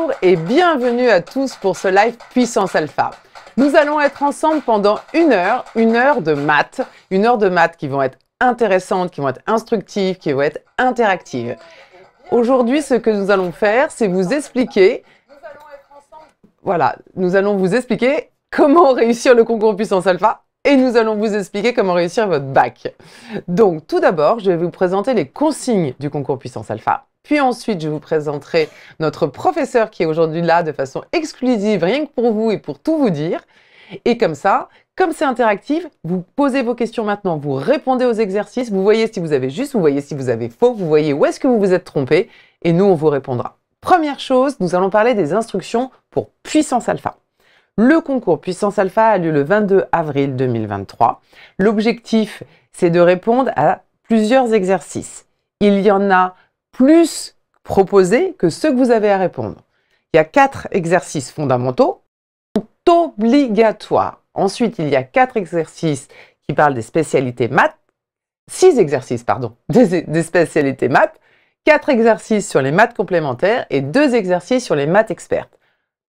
Bonjour et bienvenue à tous pour ce live Puissance Alpha. Nous allons être ensemble pendant une heure de maths, qui vont être intéressantes, qui vont être instructives, qui vont être interactives. Aujourd'hui, ce que nous allons faire, c'est vous expliquer, nous allons vous expliquer comment réussir le concours Puissance Alpha et nous allons vous expliquer comment réussir votre bac. Donc, tout d'abord, je vais vous présenter les consignes du concours Puissance Alpha. Puis ensuite, je vous présenterai notre professeur qui est aujourd'hui là de façon exclusive, rien que pour vous et pour tout vous dire. Et comme ça, comme c'est interactif, vous posez vos questions maintenant, vous répondez aux exercices, vous voyez si vous avez juste, vous voyez si vous avez faux, vous voyez où est-ce que vous vous êtes trompé et nous, on vous répondra. Première chose, nous allons parler des instructions pour Puissance Alpha. Le concours Puissance Alpha a lieu le 22 avril 2023. L'objectif, c'est de répondre à plusieurs exercices. Il y en a plus proposés que ceux que vous avez à répondre. Il y a 4 exercices fondamentaux obligatoires. Ensuite, il y a 4 exercices qui parlent des spécialités maths. 6 exercices, pardon, des spécialités maths. 4 exercices sur les maths complémentaires et 2 exercices sur les maths expertes.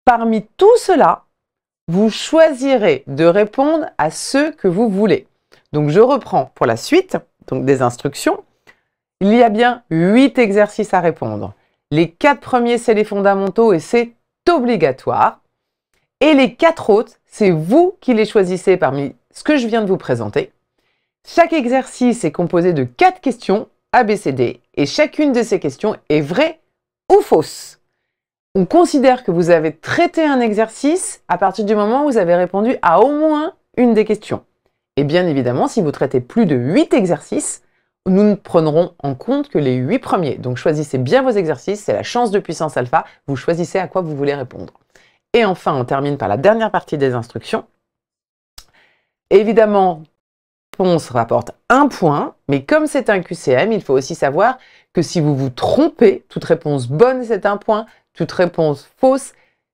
Parmi tout cela, vous choisirez de répondre à ceux que vous voulez. Donc, je reprends pour la suite, donc des instructions. Il y a bien 8 exercices à répondre. Les 4 premiers, c'est les fondamentaux et c'est obligatoire. Et les 4 autres, c'est vous qui les choisissez parmi ce que je viens de vous présenter. Chaque exercice est composé de 4 questions ABCD et chacune de ces questions est vraie ou fausse. On considère que vous avez traité un exercice à partir du moment où vous avez répondu à au moins une des questions. Et bien évidemment, si vous traitez plus de 8 exercices, nous ne prendrons en compte que les 8 premiers. Donc choisissez bien vos exercices, c'est la chance de Puissance Alpha, vous choisissez à quoi vous voulez répondre. Et enfin, on termine par la dernière partie des instructions. Évidemment, la réponse rapporte 1 point, mais comme c'est un QCM, il faut aussi savoir que si vous vous trompez, toute réponse bonne c'est 1 point, toute réponse fausse,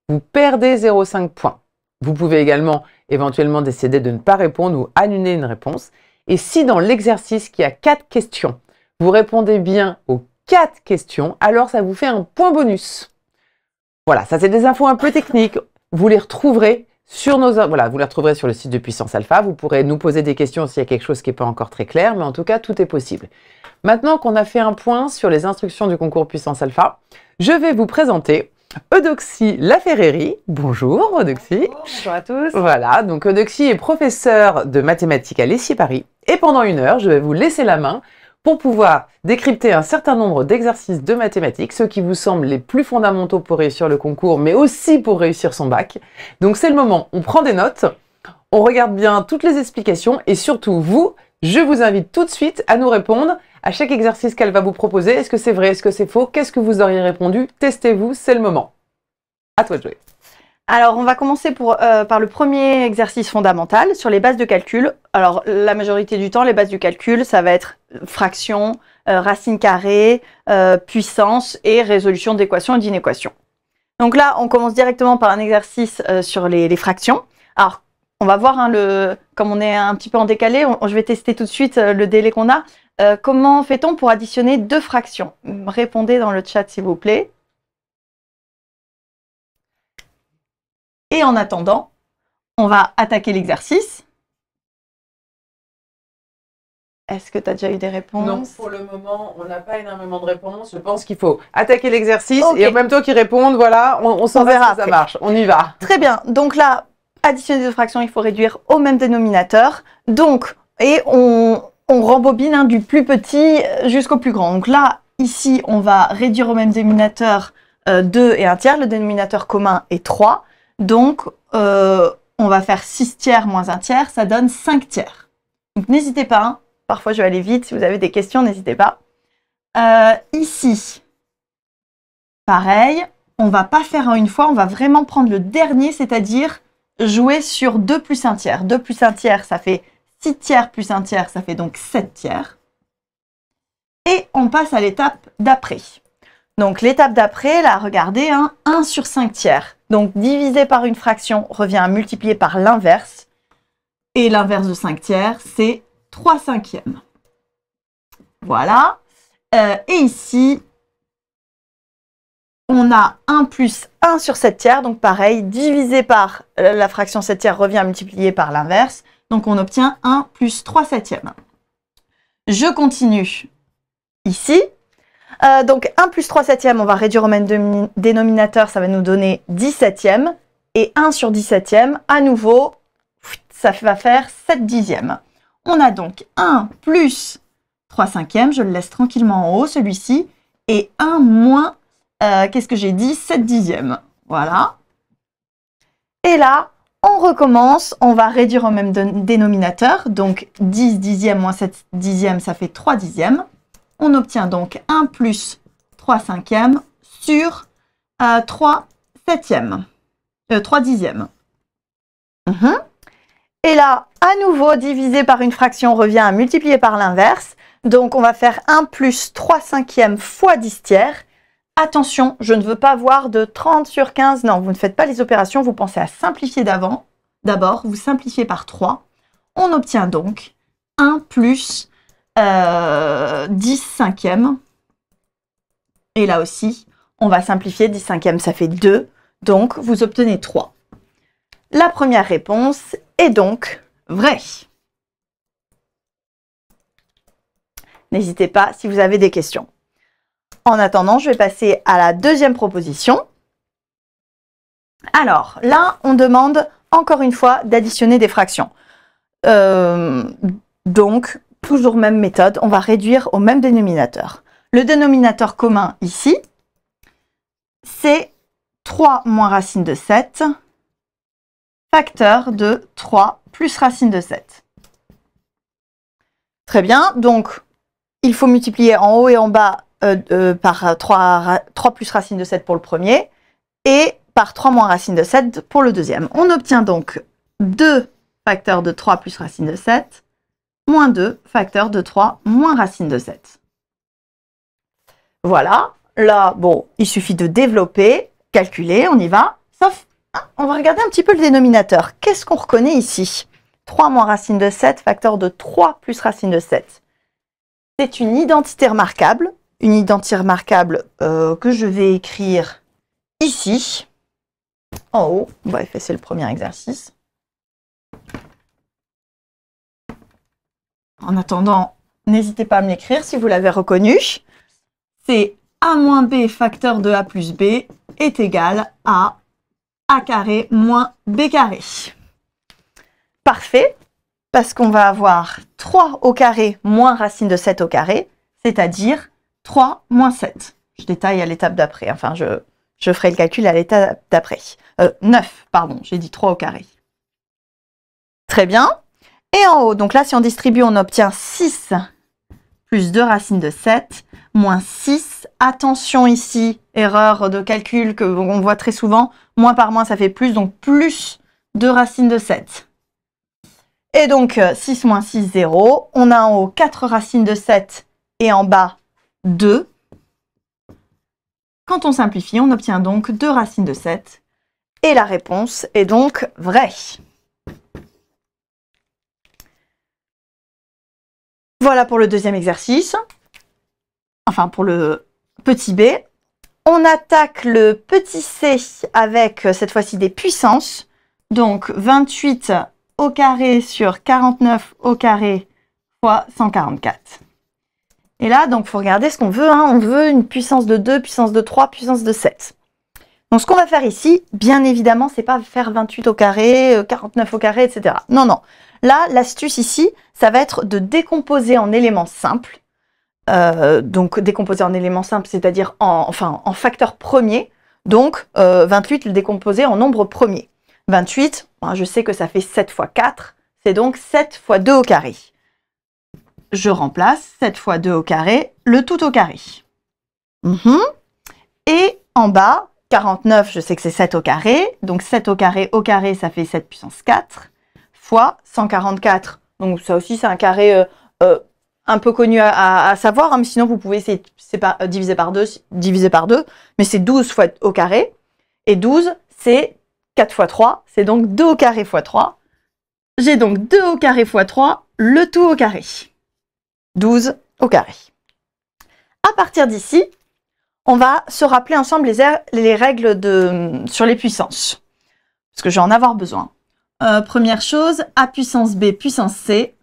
vous perdez 0,5 points. Vous pouvez également éventuellement décider de ne pas répondre ou annuler une réponse. Et si dans l'exercice qui a 4 questions, vous répondez bien aux 4 questions, alors ça vous fait un point bonus. Voilà, ça c'est des infos un peu techniques. Vous les retrouverez sur vous les retrouverez sur le site de Puissance Alpha. Vous pourrez nous poser des questions s'il y a quelque chose qui n'est pas encore très clair, mais en tout cas, tout est possible. Maintenant qu'on a fait un point sur les instructions du concours Puissance Alpha, je vais vous présenter Eudoxie Laferreri. Bonjour Eudoxie. Bonjour à tous. Voilà, donc Eudoxie est professeure de mathématiques à l'ESSI-Paris. Et pendant une heure, je vais vous laisser la main pour pouvoir décrypter un certain nombre d'exercices de mathématiques, ceux qui vous semblent les plus fondamentaux pour réussir le concours, mais aussi pour réussir son bac. Donc c'est le moment, on prend des notes, on regarde bien toutes les explications et surtout vous, je vous invite tout de suite à nous répondre à chaque exercice qu'elle va vous proposer. Est-ce que c'est vrai, est-ce que c'est faux? Qu'est-ce que vous auriez répondu? Testez-vous, c'est le moment. À toi de jouer. Alors, on va commencer par le premier exercice fondamental sur les bases de calcul. Alors, la majorité du temps, les bases du calcul, ça va être fraction, racine carrée, puissance et résolution d'équations et d'inéquations. Donc là, on commence directement par un exercice sur les fractions. Alors, on va voir, comme on est un petit peu en décalé, je vais tester tout de suite le délai qu'on a. Comment fait-on pour additionner 2 fractions? Répondez dans le chat, s'il vous plaît. Et en attendant, on va attaquer l'exercice. Est-ce que tu as déjà eu des réponses? Non, pour le moment, on n'a pas énormément de réponses. Je pense qu'il faut attaquer l'exercice et en même temps qu'ils répondent, voilà, on s'en verra si ça marche. On y va. Très bien. Donc là, additionner 2 fractions, il faut réduire au même dénominateur. Donc, et on rembobine du plus petit jusqu'au plus grand. Donc là, ici, on va réduire au même dénominateur 2 et 1 tiers. Le dénominateur commun est 3. Donc, on va faire 6 tiers moins 1 tiers, ça donne 5 tiers. Donc, n'hésitez pas, parfois je vais aller vite, si vous avez des questions, n'hésitez pas. Ici, pareil, on ne va pas faire en une fois, on va vraiment prendre le dernier, c'est-à-dire jouer sur 2 plus 1 tiers. 2 plus 1 tiers, ça fait 6 tiers plus 1 tiers, ça fait donc 7 tiers. Et on passe à l'étape d'après. Donc, l'étape d'après, là, regardez, 1 sur 5 tiers. Donc, divisé par une fraction revient à multiplier par l'inverse. Et l'inverse de 5 tiers, c'est 3 cinquièmes. Voilà. Et ici, on a 1 plus 1 sur 7 tiers. Donc pareil, divisé par la fraction 7 tiers revient à multiplier par l'inverse. Donc on obtient 1 plus 3 septièmes. Je continue ici. Donc 1 plus 3 septièmes, on va réduire au même dénominateur, ça va nous donner 10 septièmes. Et 1 sur 10 septièmes, à nouveau, ça va faire 7 dixièmes. On a donc 1 plus 3 cinquièmes, je le laisse tranquillement en haut, celui-ci, et 1 moins, qu'est-ce que j'ai dit, 7 dixièmes. Voilà. Et là, on recommence, on va réduire au même dénominateur, donc 10 dixièmes moins 7 dixièmes, ça fait 3 dixièmes. On obtient donc 1 plus 3 cinquièmes sur 3 septièmes, 3 dixièmes. Et là, à nouveau, divisé par une fraction revient à multiplier par l'inverse. Donc, on va faire 1 plus 3 cinquièmes fois 10 tiers. Attention, je ne veux pas voir de 30 sur 15. Non, vous ne faites pas les opérations, vous pensez à simplifier d'abord. D'abord, vous simplifiez par 3. On obtient donc 1 plus 10 cinquièmes. Et là aussi, on va simplifier. 10 cinquièmes, ça fait 2. Donc, vous obtenez 3. La première réponse est donc vraie. N'hésitez pas si vous avez des questions. En attendant, je vais passer à la deuxième proposition. Alors, là, on demande encore une fois d'additionner des fractions. Donc, toujours même méthode, on va réduire au même dénominateur. Le dénominateur commun ici, c'est 3 moins racine de 7, facteur de 3 plus racine de 7. Très bien, donc il faut multiplier en haut et en bas par 3 plus racine de 7 pour le premier et par 3 moins racine de 7 pour le deuxième. On obtient donc 2 facteurs de 3 plus racine de 7 moins 2 facteurs de 3 moins racine de 7. Voilà, là, bon, il suffit de développer, calculer, on y va, sauf, on va regarder un petit peu le dénominateur. Qu'est-ce qu'on reconnaît ici? 3 moins racine de 7, facteur de 3 plus racine de 7. C'est une identité remarquable que je vais écrire ici, en haut. On va effacer le premier exercice. En attendant, n'hésitez pas à me l'écrire si vous l'avez reconnu. C'est a moins b facteur de a plus b est égal à a carré moins b carré. Parfait, parce qu'on va avoir 3 au carré moins racine de 7 au carré, c'est-à-dire 3 moins 7. Je détaille à l'étape d'après, enfin je ferai le calcul à l'étape d'après. 9, pardon, j'ai dit 3 au carré. Très bien. Et en haut, donc là, si on distribue, on obtient 6 plus 2 racines de 7, moins 6. Attention ici, erreur de calcul qu'on voit très souvent. Moins par moins, ça fait plus, donc plus 2 racines de 7. Et donc, 6 moins 6, 0. On a en haut 4 racines de 7 et en bas 2. Quand on simplifie, on obtient donc 2 racines de 7. Et la réponse est donc vraie. Voilà pour le deuxième exercice. Enfin, pour le petit b. On attaque le petit c avec, cette fois-ci, des puissances. Donc, 28 au carré sur 49 au carré fois 144. Et là, donc, il faut regarder ce qu'on veut. On veut une puissance de 2, puissance de 3, puissance de 7. Donc, ce qu'on va faire ici, bien évidemment, c'est pas faire 28 au carré, 49 au carré, etc. Non, non. Là, l'astuce ici, ça va être de décomposer en éléments simples. Donc, décomposer en éléments simples, c'est-à-dire en facteur premier. Donc, 28, le décomposer en nombre premier. 28, je sais que ça fait 7 fois 4, c'est donc 7 fois 2 au carré. Je remplace 7 fois 2 au carré, le tout au carré. Et en bas, 49, je sais que c'est 7 au carré. Donc 7 au carré, ça fait 7 puissance 4, fois 144. Donc ça aussi, c'est un carré un peu connu à savoir. Mais sinon, vous pouvez essayer diviser par 2, mais c'est 12 fois au carré. Et 12, c'est 4 fois 3, c'est donc 2 au carré fois 3. J'ai donc 2 au carré fois 3, le tout au carré. 12 au carré. À partir d'ici, On va se rappeler ensemble les règles sur les puissances, parce que je vais en avoir besoin. Première chose, a puissance b puissance c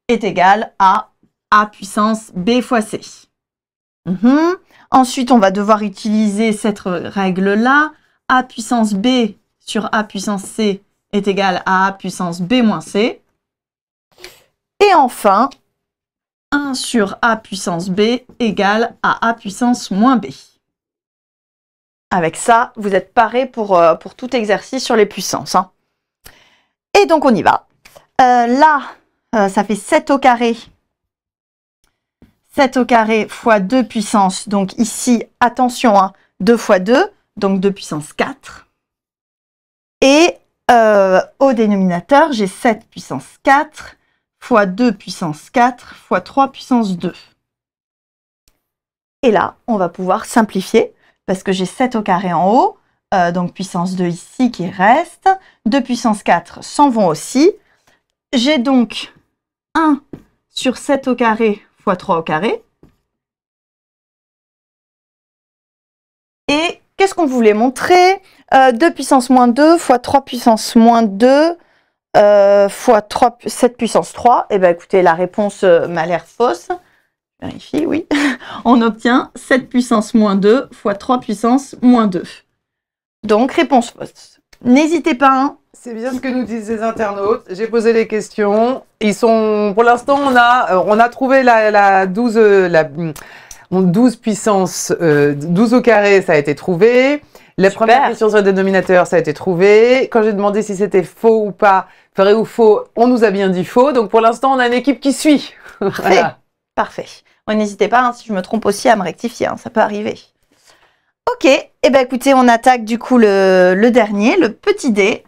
est égal à a puissance b fois c. Ensuite, on va devoir utiliser cette règle-là. A puissance b sur a puissance c est égal à a puissance b moins c. Et enfin, 1 sur a puissance b égale à a puissance moins b. Avec ça, vous êtes parés pour tout exercice sur les puissances. Hein. Et donc, on y va. Là, ça fait 7 au carré. 7 au carré fois 2 puissance. Donc ici, attention, hein, 2 fois 2, donc 2 puissance 4. Et au dénominateur, j'ai 7 puissance 4 fois 2 puissance 4 fois 3 puissance 2. Et là, on va pouvoir simplifier parce que j'ai 7 au carré en haut, donc puissance 2 ici qui reste. 2 puissance 4 s'en vont aussi. J'ai donc 1 sur 7 au carré fois 3 au carré. Et qu'est-ce qu'on voulait montrer? 2 puissance moins 2 fois 3 puissance moins 2 fois 7 puissance 3. Eh bien, écoutez, la réponse m'a l'air fausse. Je vérifie, oui. On obtient 7 puissance moins 2 fois 3 puissance moins 2. Donc, réponse fausse. N'hésitez pas. Hein. C'est bien ce que nous disent les internautes. J'ai posé les questions. Ils sont, pour l'instant, on a trouvé la 12 puissance 12 au carré, ça a été trouvé. La première question sur le dénominateur, ça a été trouvé. Quand j'ai demandé si c'était faux ou pas, vrai ou faux, on nous a bien dit faux. Donc pour l'instant, on a une équipe qui suit. Parfait. Voilà. Parfait. N'hésitez pas, hein, si je me trompe aussi, à me rectifier. Hein, ça peut arriver. Ok. Eh bien, écoutez, on attaque du coup le dernier, le petit d.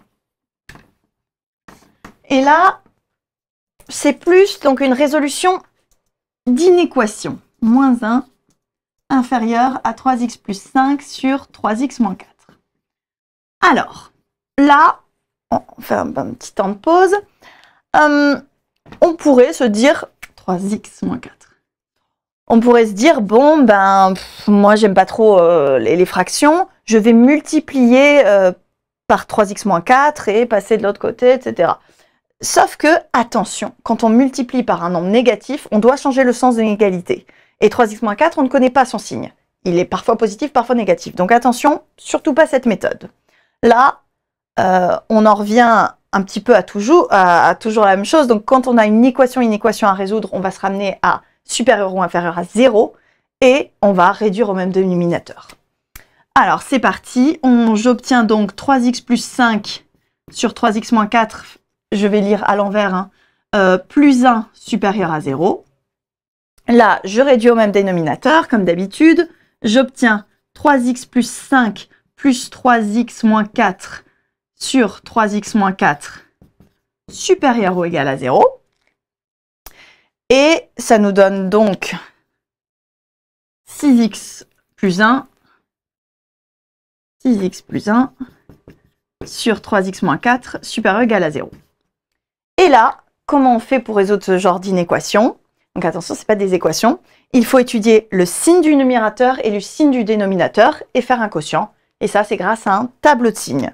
Et là, c'est plus donc une résolution d'inéquation. Moins 1 inférieur à 3x plus 5 sur 3x moins 4. Alors, là, on fait un petit temps de pause. On pourrait se dire 3x moins 4. On pourrait se dire, bon, ben, moi, j'aime pas trop les fractions. Je vais multiplier par 3x moins 4 et passer de l'autre côté, etc. Sauf que, attention, quand on multiplie par un nombre négatif, on doit changer le sens de l'égalité. Et 3x moins 4, on ne connaît pas son signe. Il est parfois positif, parfois négatif. Donc attention, surtout pas cette méthode. Là, on en revient un petit peu à toujours la même chose. Donc quand on a une équation à résoudre, on va se ramener à supérieur ou inférieur à 0 et on va réduire au même dénominateur. Alors c'est parti. J'obtiens donc 3x plus 5 sur 3x moins 4. Je vais lire à l'envers. Hein, plus 1 supérieur à 0. Là, je réduis au même dénominateur, comme d'habitude. J'obtiens 3x plus 5 plus 3x moins 4 sur 3x moins 4 supérieur ou égal à 0. Et ça nous donne donc 6x plus 1 sur 3x moins 4 supérieur ou égal à 0. Et là, comment on fait pour résoudre ce genre d'inéquation? Donc attention, ce n'est pas des équations. Il faut étudier le signe du numérateur et le signe du dénominateur et faire un quotient. Et ça, c'est grâce à un tableau de signes.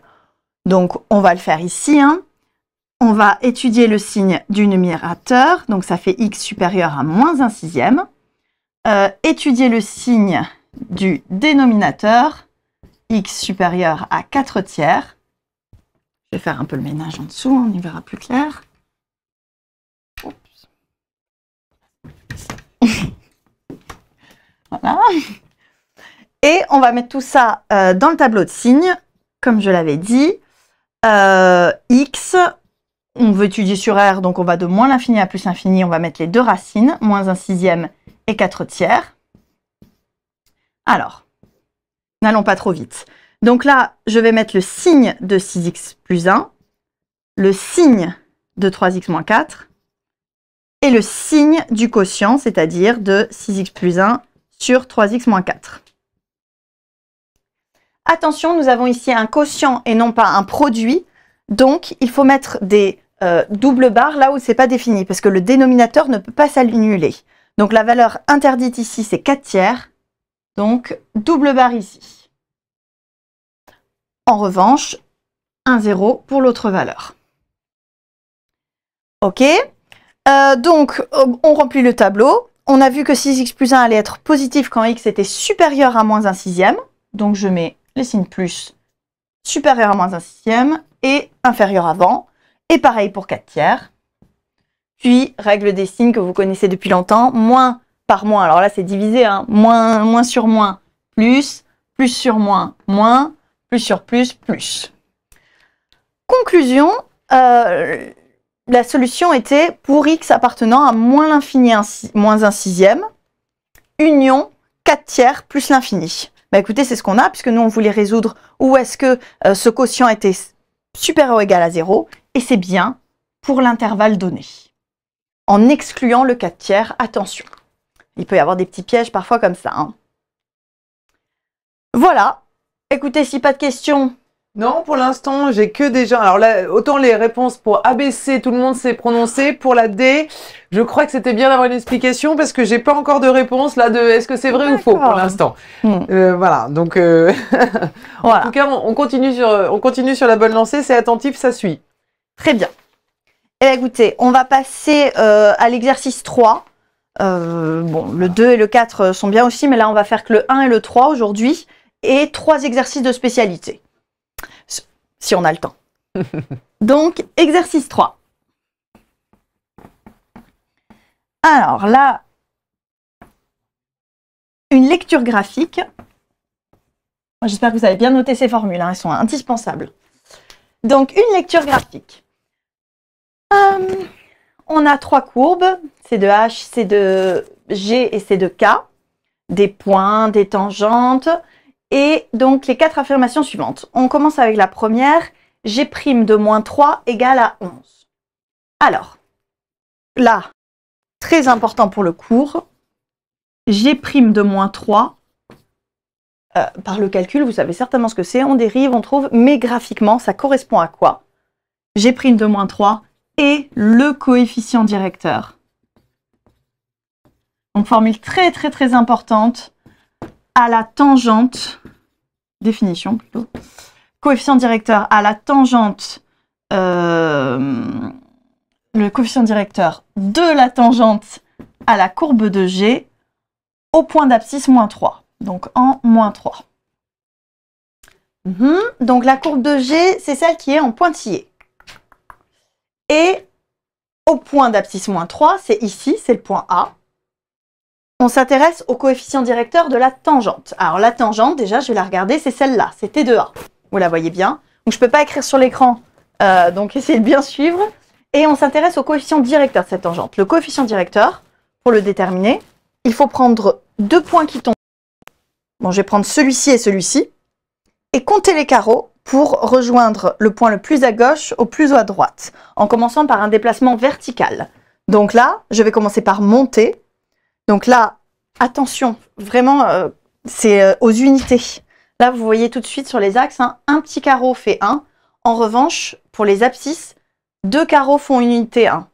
Donc, on va le faire ici. Hein. On va étudier le signe du numérateur. Donc, ça fait x supérieur à moins 1 sixième. Étudier le signe du dénominateur, x supérieur à 4 tiers. Je vais faire un peu le ménage en dessous, on y verra plus clair. Voilà. Et on va mettre tout ça dans le tableau de signes, comme je l'avais dit. X, on veut étudier sur R, donc on va de moins l'infini à plus l'infini, on va mettre les deux racines, moins 1 sixième et 4 tiers. Alors, n'allons pas trop vite. Donc là, je vais mettre le signe de 6x plus 1, le signe de 3x moins 4, et le signe du quotient, c'est-à-dire de 6x plus 1 sur 3x moins 4. Attention, nous avons ici un quotient et non pas un produit, donc il faut mettre des doubles barres là où ce n'est pas défini, parce que le dénominateur ne peut pas s'annuler. Donc la valeur interdite ici, c'est 4 tiers, Donc, double barre ici. En revanche, un 0 pour l'autre valeur. OK. Donc, on remplit le tableau. On a vu que 6x plus 1 allait être positif quand x était supérieur à moins 1 sixième. Donc, je mets les signes plus supérieur à moins 1 sixième et inférieur avant. Et pareil pour 4 tiers. Puis, règle des signes que vous connaissez depuis longtemps. Moins par moins. Alors là, c'est divisé. Hein. Moins sur moins, plus sur moins, moins, plus sur plus, plus. Conclusion, la solution était pour x appartenant à moins l'infini, moins 1 sixième, union 4 tiers plus l'infini. Bah écoutez, c'est ce qu'on a, puisque nous, on voulait résoudre où est-ce que ce quotient était supérieur ou égal à 0, et c'est bien pour l'intervalle donné. En excluant le 4 tiers, attention. Il peut y avoir des petits pièges parfois comme ça. Hein. Voilà. Écoutez, si pas de questions... Non, pour l'instant, j'ai que des gens. Alors là, autant les réponses pour ABC, tout le monde s'est prononcé. Pour la D, je crois que c'était bien d'avoir une explication parce que j'ai pas encore de réponse là de est-ce que c'est vrai ou faux pour l'instant. Voilà, donc voilà. En tout cas, on continue sur la bonne lancée, c'est attentif, ça suit. Très bien. Et écoutez, on va passer à l'exercice 3. Bon, le 2 et le 4 sont bien aussi, mais là, on va faire que le 1 et le 3 aujourd'hui et 3 exercices de spécialité. Si on a le temps. Donc, exercice 3. Alors là, une lecture graphique. J'espère que vous avez bien noté ces formules, hein, elles sont indispensables. Donc, une lecture graphique. On a 3 courbes, C de H, C de G et C de K, des points, des tangentes. Et donc, les 4 affirmations suivantes. On commence avec la première. G' de moins 3 égale à 11. Alors, là, très important pour le cours, G' de moins 3, par le calcul, vous savez certainement ce que c'est, on dérive, on trouve, mais graphiquement, ça correspond à quoi? G' de moins 3 et le coefficient directeur. Donc, formule très, très, très importante. À la tangente, définition plutôt, coefficient directeur à la tangente, le coefficient directeur de la tangente à la courbe de G au point d'abscisse moins 3, donc en moins 3. Donc la courbe de G, c'est celle qui est en pointillé. Et au point d'abscisse moins 3, c'est ici, c'est le point A. On s'intéresse au coefficient directeur de la tangente. Alors la tangente, déjà, je vais la regarder, c'est celle-là, c'est T de A. Vous la voyez bien. Donc je ne peux pas écrire sur l'écran, donc essayez de bien suivre. Et on s'intéresse au coefficient directeur de cette tangente. Le coefficient directeur, pour le déterminer, il faut prendre 2 points qui tombent. Bon, je vais prendre celui-ci et celui-ci. Et compter les carreaux pour rejoindre le point le plus à gauche au plus à droite, en commençant par un déplacement vertical. Donc là, je vais commencer par monter. Donc là, attention, vraiment, c'est aux unités. Là, vous voyez tout de suite sur les axes, hein, un petit carreau fait 1. En revanche, pour les abscisses, 2 carreaux font une unité 1.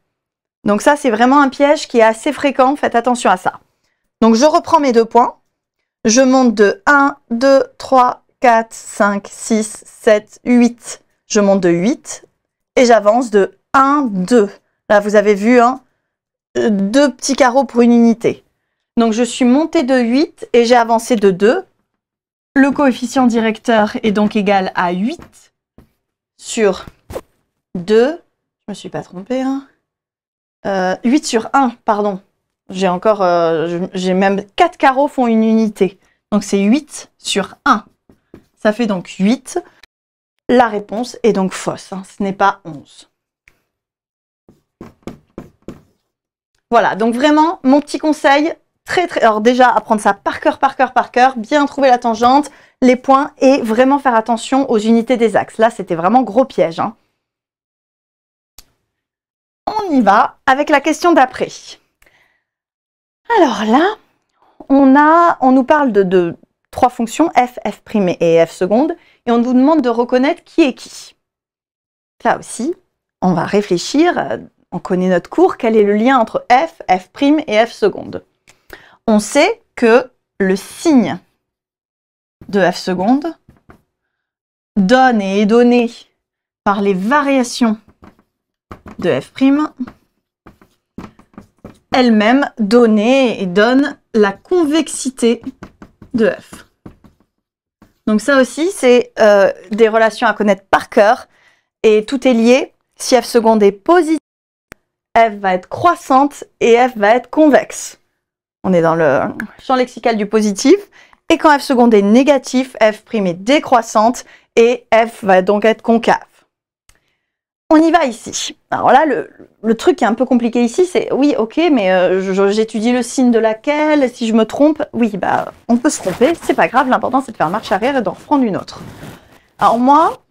Donc ça, c'est vraiment un piège qui est assez fréquent. Faites attention à ça. Donc je reprends mes 2 points. Je monte de 1, 2, 3, 4, 5, 6, 7, 8. Je monte de 8 et j'avance de 1, 2. Là, vous avez vu, hein, 2 petits carreaux pour une unité. Donc, je suis montée de 8 et j'ai avancé de 2. Le coefficient directeur est donc égal à 8 sur 2. Je ne me suis pas trompée. Hein. 8 sur 1, pardon. J'ai encore, j'ai même 4 carreaux font une unité. Donc, c'est 8 sur 1. Ça fait donc 8. La réponse est donc fausse. Hein. Ce n'est pas 11. Voilà, donc vraiment, mon petit conseil, alors déjà, apprendre ça par cœur, bien trouver la tangente, les points et vraiment faire attention aux unités des axes. Là, c'était vraiment gros piège. Hein. On y va avec la question d'après. Alors là, on nous parle de 3 fonctions, f, f' et f seconde, et on nous demande de reconnaître qui est qui. Là aussi, on va réfléchir. On connaît notre cours, quel est le lien entre f, f' et f seconde. On sait que le signe de f seconde donne et est donnée par les variations de f', elle-même donnée et donne la convexité de f. Donc ça aussi, c'est des relations à connaître par cœur et tout est lié. Si f seconde est positive, f va être croissante et f va être convexe. On est dans le champ lexical du positif. Et quand f seconde est négatif, f' est décroissante et f va donc être concave. On y va ici. Alors là, le truc qui est un peu compliqué ici, c'est oui, ok, mais j'étudie le signe de laquelle, si je me trompe, oui, bah, on peut se tromper, c'est pas grave, l'important c'est de faire marche arrière et d'en reprendre une autre. Alors moi,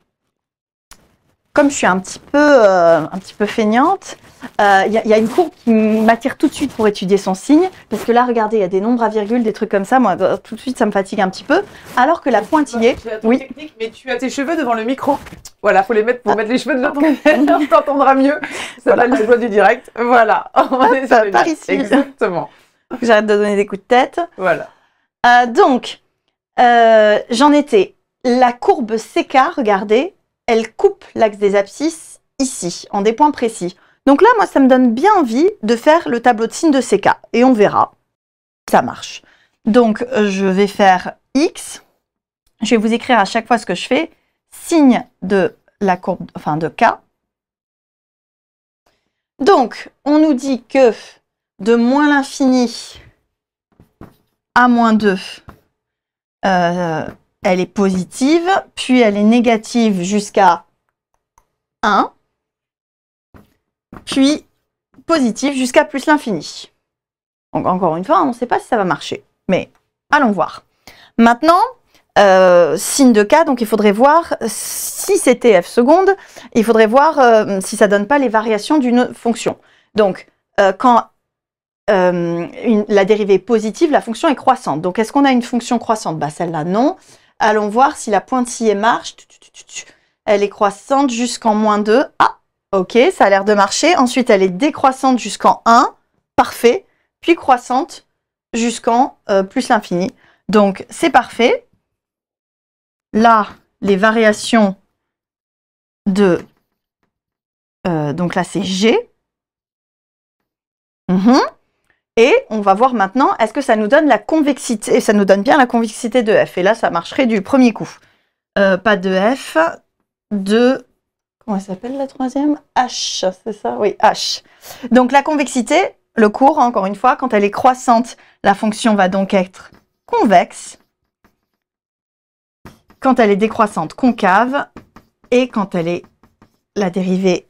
comme je suis un petit peu feignante, il y a une courbe qui m'attire tout de suite pour étudier son signe, parce que là, regardez, il y a des nombres à virgule, des trucs comme ça, moi, tout de suite, ça me fatigue un petit peu, alors que la pointillée, oui. Technique, mais tu as tes cheveux devant le micro. Voilà, faut les mettre pour mettre les cheveux de l'autre côté, on t'entendra mieux. Ça s'appelle la joie du direct. Voilà, on est sur les par lignes. ici. Exactement. J'arrête de donner des coups de tête. Voilà. Donc, j'en étais. La courbe CK, regardez, elle coupe l'axe des abscisses ici, en des points précis. Donc là, moi, ça me donne bien envie de faire le tableau de signe de CK. Et on verra. Ça marche. Donc, je vais faire X. Je vais vous écrire à chaque fois ce que je fais. Signe de la courbe, enfin de K. Donc, on nous dit que de moins l'infini à moins 2, elle est positive, puis elle est négative jusqu'à 1, puis positive jusqu'à plus l'infini. Donc, encore une fois, on ne sait pas si ça va marcher, mais allons voir. Maintenant, signe de K, donc il faudrait voir si c'était f seconde, il faudrait voir si ça ne donne pas les variations d'une fonction. Donc, quand la dérivée est positive, la fonction est croissante. Donc, est-ce qu'on a une fonction croissante? Bah, celle-là, non. Allons voir si la pointillée marche. Elle est croissante jusqu'en moins 2. Ah, ok, ça a l'air de marcher. Ensuite, elle est décroissante jusqu'en 1. Parfait. Puis croissante jusqu'en plus l'infini. Donc, c'est parfait. Là, les variations de... donc là, c'est G. Et on va voir maintenant, est-ce que ça nous donne la convexité? Et ça nous donne bien la convexité de F. Et là, ça marcherait du premier coup. Pas de F, de... Comment elle s'appelle la troisième? H, c'est ça? Oui, H. Donc la convexité, le cours, encore une fois, quand elle est croissante, la fonction va donc être convexe. Quand elle est décroissante, concave. Et quand elle est, la dérivée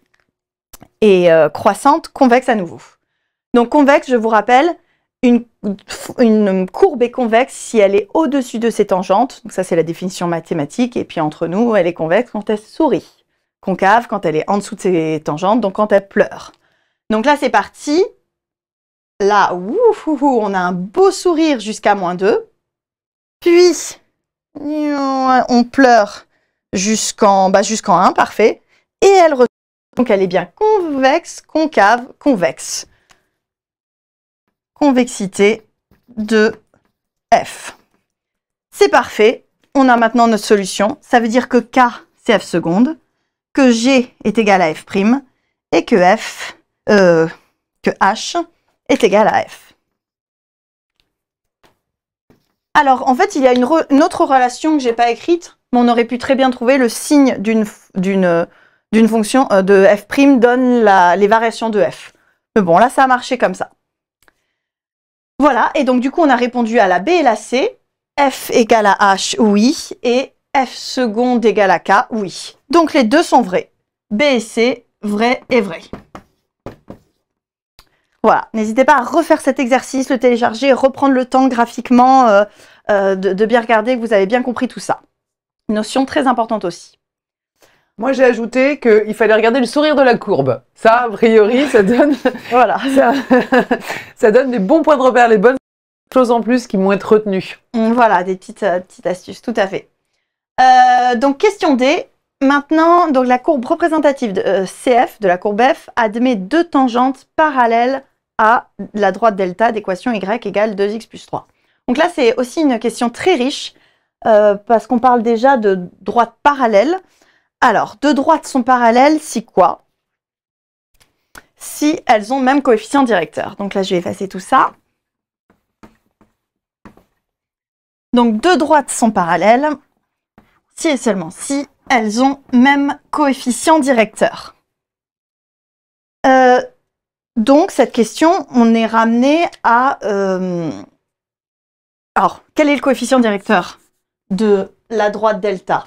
est croissante, convexe à nouveau. Donc convexe, je vous rappelle, une courbe est convexe si elle est au-dessus de ses tangentes. Donc ça, c'est la définition mathématique. Et puis entre nous, elle est convexe quand elle sourit. Concave quand elle est en dessous de ses tangentes, donc quand elle pleure. Donc là, c'est parti. Là, on a un beau sourire jusqu'à moins 2. Puis, on pleure jusqu'en 1, parfait. Et elle retourne. Donc elle est bien convexe, concave, convexe. Convexité de F. C'est parfait. On a maintenant notre solution. Ça veut dire que K, c'est F seconde, que G est égal à F', et que H est égal à F. Alors, en fait, il y a une autre relation que je n'ai pas écrite, mais on aurait pu très bien trouver le signe d'une fonction de F' donne les variations de F. Mais bon, là, ça a marché comme ça. Voilà, et donc du coup, on a répondu à la B et la C. F égale à H, oui, et F seconde égale à K, oui. Donc les deux sont vrais. B et C, vrai et vrai. Voilà, n'hésitez pas à refaire cet exercice, le télécharger, reprendre le temps graphiquement de bien regarder que vous avez bien compris tout ça. Notion très importante aussi. Moi, j'ai ajouté qu'il fallait regarder le sourire de la courbe. Ça, a priori, ça donne, voilà. ça donne des bons points de repère, les bonnes choses en plus qui vont être retenues. Voilà, des petites astuces, tout à fait. Donc, question D. Maintenant, donc, la courbe représentative de CF, de la courbe F, admet deux tangentes parallèles à la droite delta d'équation y égale 2x plus 3. Donc là, c'est aussi une question très riche. parce qu'on parle déjà de droites parallèles. Alors, deux droites sont parallèles si quoi? Si elles ont même coefficient directeur. Donc là, je vais effacer tout ça. Donc, deux droites sont parallèles si et seulement si elles ont même coefficient directeur. Donc, cette question, on est ramené à... Alors, quel est le coefficient directeur de la droite delta?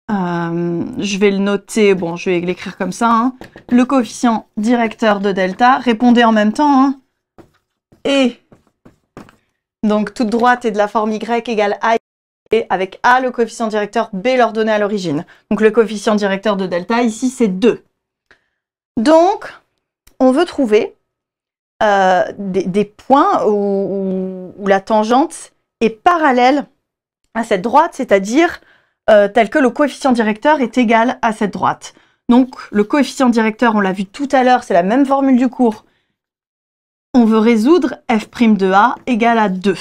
Je vais le noter, bon, je vais l'écrire comme ça. Hein. Le coefficient directeur de delta, répondez en même temps. Hein. Et donc, toute droite est de la forme y égale a, et avec a, le coefficient directeur, b leur donné à l'origine. Donc, le coefficient directeur de delta, ici, c'est 2. Donc, on veut trouver des points où la tangente est parallèle à cette droite, c'est-à-dire tel que le coefficient directeur est égal à cette droite. Donc, le coefficient directeur, on l'a vu tout à l'heure, c'est la même formule du cours. On veut résoudre f' de a égale à 2.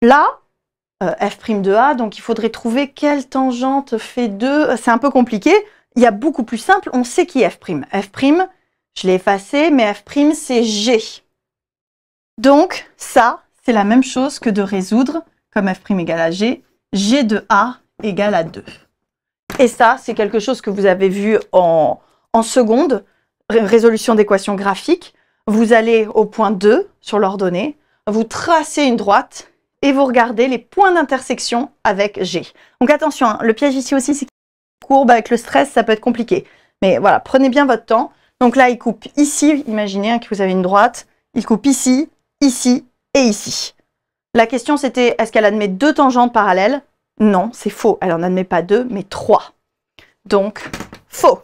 Là, f' de a, donc il faudrait trouver quelle tangente fait 2. C'est un peu compliqué. Il y a beaucoup plus simple, on sait qui est f'. F', je l'ai effacé, mais f' c'est g. Donc, ça, c'est la même chose que de résoudre, comme f' égale à g, g de a égale à 2. Et ça, c'est quelque chose que vous avez vu en seconde, résolution d'équations graphiques. Vous allez au point 2 sur l'ordonnée, vous tracez une droite et vous regardez les points d'intersection avec G. Donc attention, hein, le piège ici aussi, c'est qu'il courbe avec le stress, ça peut être compliqué. Mais voilà, prenez bien votre temps. Donc là, il coupe ici, imaginez hein, que vous avez une droite, il coupe ici, ici et ici. La question c'était, est-ce qu'elle admet 2 tangentes parallèles? Non, c'est faux, elle n'en admet pas 2, mais 3. Donc, faux.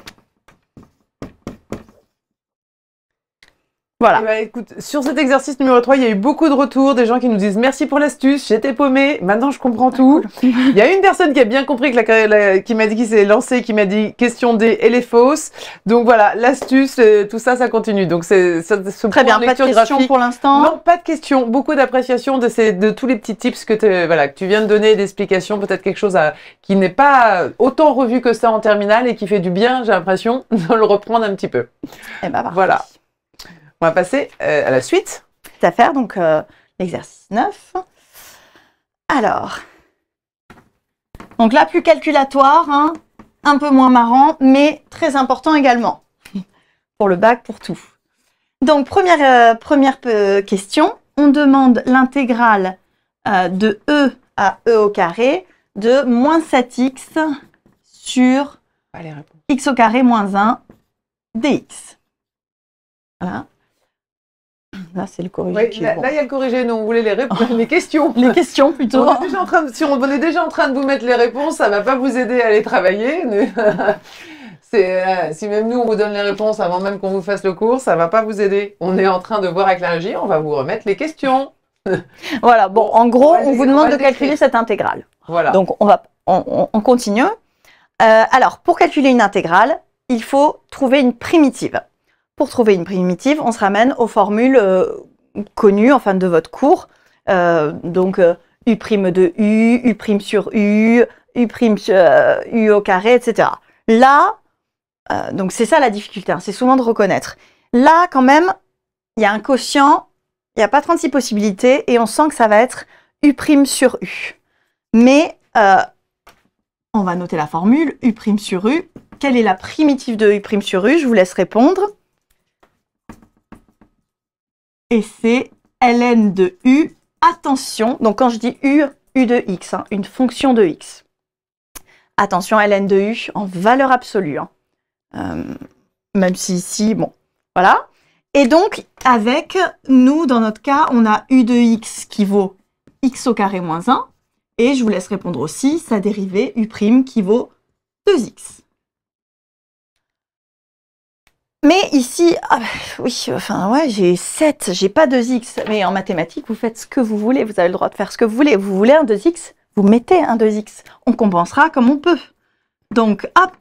Voilà. Eh ben, écoute, sur cet exercice numéro 3, il y a eu beaucoup de retours, des gens qui nous disent merci pour l'astuce, j'étais paumée, maintenant je comprends tout. Il y a une personne qui a bien compris que qui m'a dit qu'il s'est lancé, qui m'a dit question D, elle est fausse. Donc voilà, l'astuce, tout ça, ça continue. Donc c'est ce très bien, pas de questions pour l'instant. Non, pas de questions, beaucoup d'appréciation de tous les petits tips que tu viens de donner, d'explications, peut-être quelque chose qui n'est pas autant revu que ça en terminale et qui fait du bien, j'ai l'impression, de le reprendre un petit peu. Eh ben, voilà. On va passer à la suite. C'est à faire, donc l'exercice 9. Alors, donc là, plus calculatoire, hein, un peu moins marrant, mais très important également. Pour le bac, pour tout. Donc, première question. On demande l'intégrale de e à e au carré de moins 7x sur x au carré moins 1 dx. Voilà. Là, c'est le corrigé. Oui, là, il y a le corrigé. Nous, on voulait les questions. Les questions, plutôt. Si on est déjà en train de vous mettre les réponses, ça ne va pas vous aider à les travailler. Si même nous, on vous donne les réponses avant même qu'on vous fasse le cours, ça ne va pas vous aider. On est en train de voir avec la régie, on va vous remettre les questions. Voilà, bon, en gros, on vous demande de calculer cette intégrale. Voilà. Donc, on continue. Alors, pour calculer une intégrale, il faut trouver une primitive. Pour trouver une primitive, on se ramène aux formules connues enfin, de votre cours. Donc, U' de U, U' sur U, U au carré, etc. Là, donc c'est ça la difficulté, hein, c'est souvent de reconnaître. Là, quand même, il y a un quotient, il n'y a pas 36 possibilités et on sent que ça va être U' sur U. Mais, on va noter la formule, U' sur U. Quelle est la primitive de U' sur U? Je vous laisse répondre. Et c'est ln de u, attention, donc quand je dis u, u de x, hein, une fonction de x. Attention, ln de u en valeur absolue, hein. Même si ici, bon, voilà. Et donc, avec nous, dans notre cas, on a u de x qui vaut x au carré moins 1, et je vous laisse répondre aussi, sa dérivée u' qui vaut 2x. Mais ici, oui, enfin ouais, j'ai 7, j'ai pas 2x. Mais en mathématiques, vous faites ce que vous voulez, vous avez le droit de faire ce que vous voulez. Vous voulez un 2x, vous mettez un 2x. On compensera comme on peut. Donc, hop.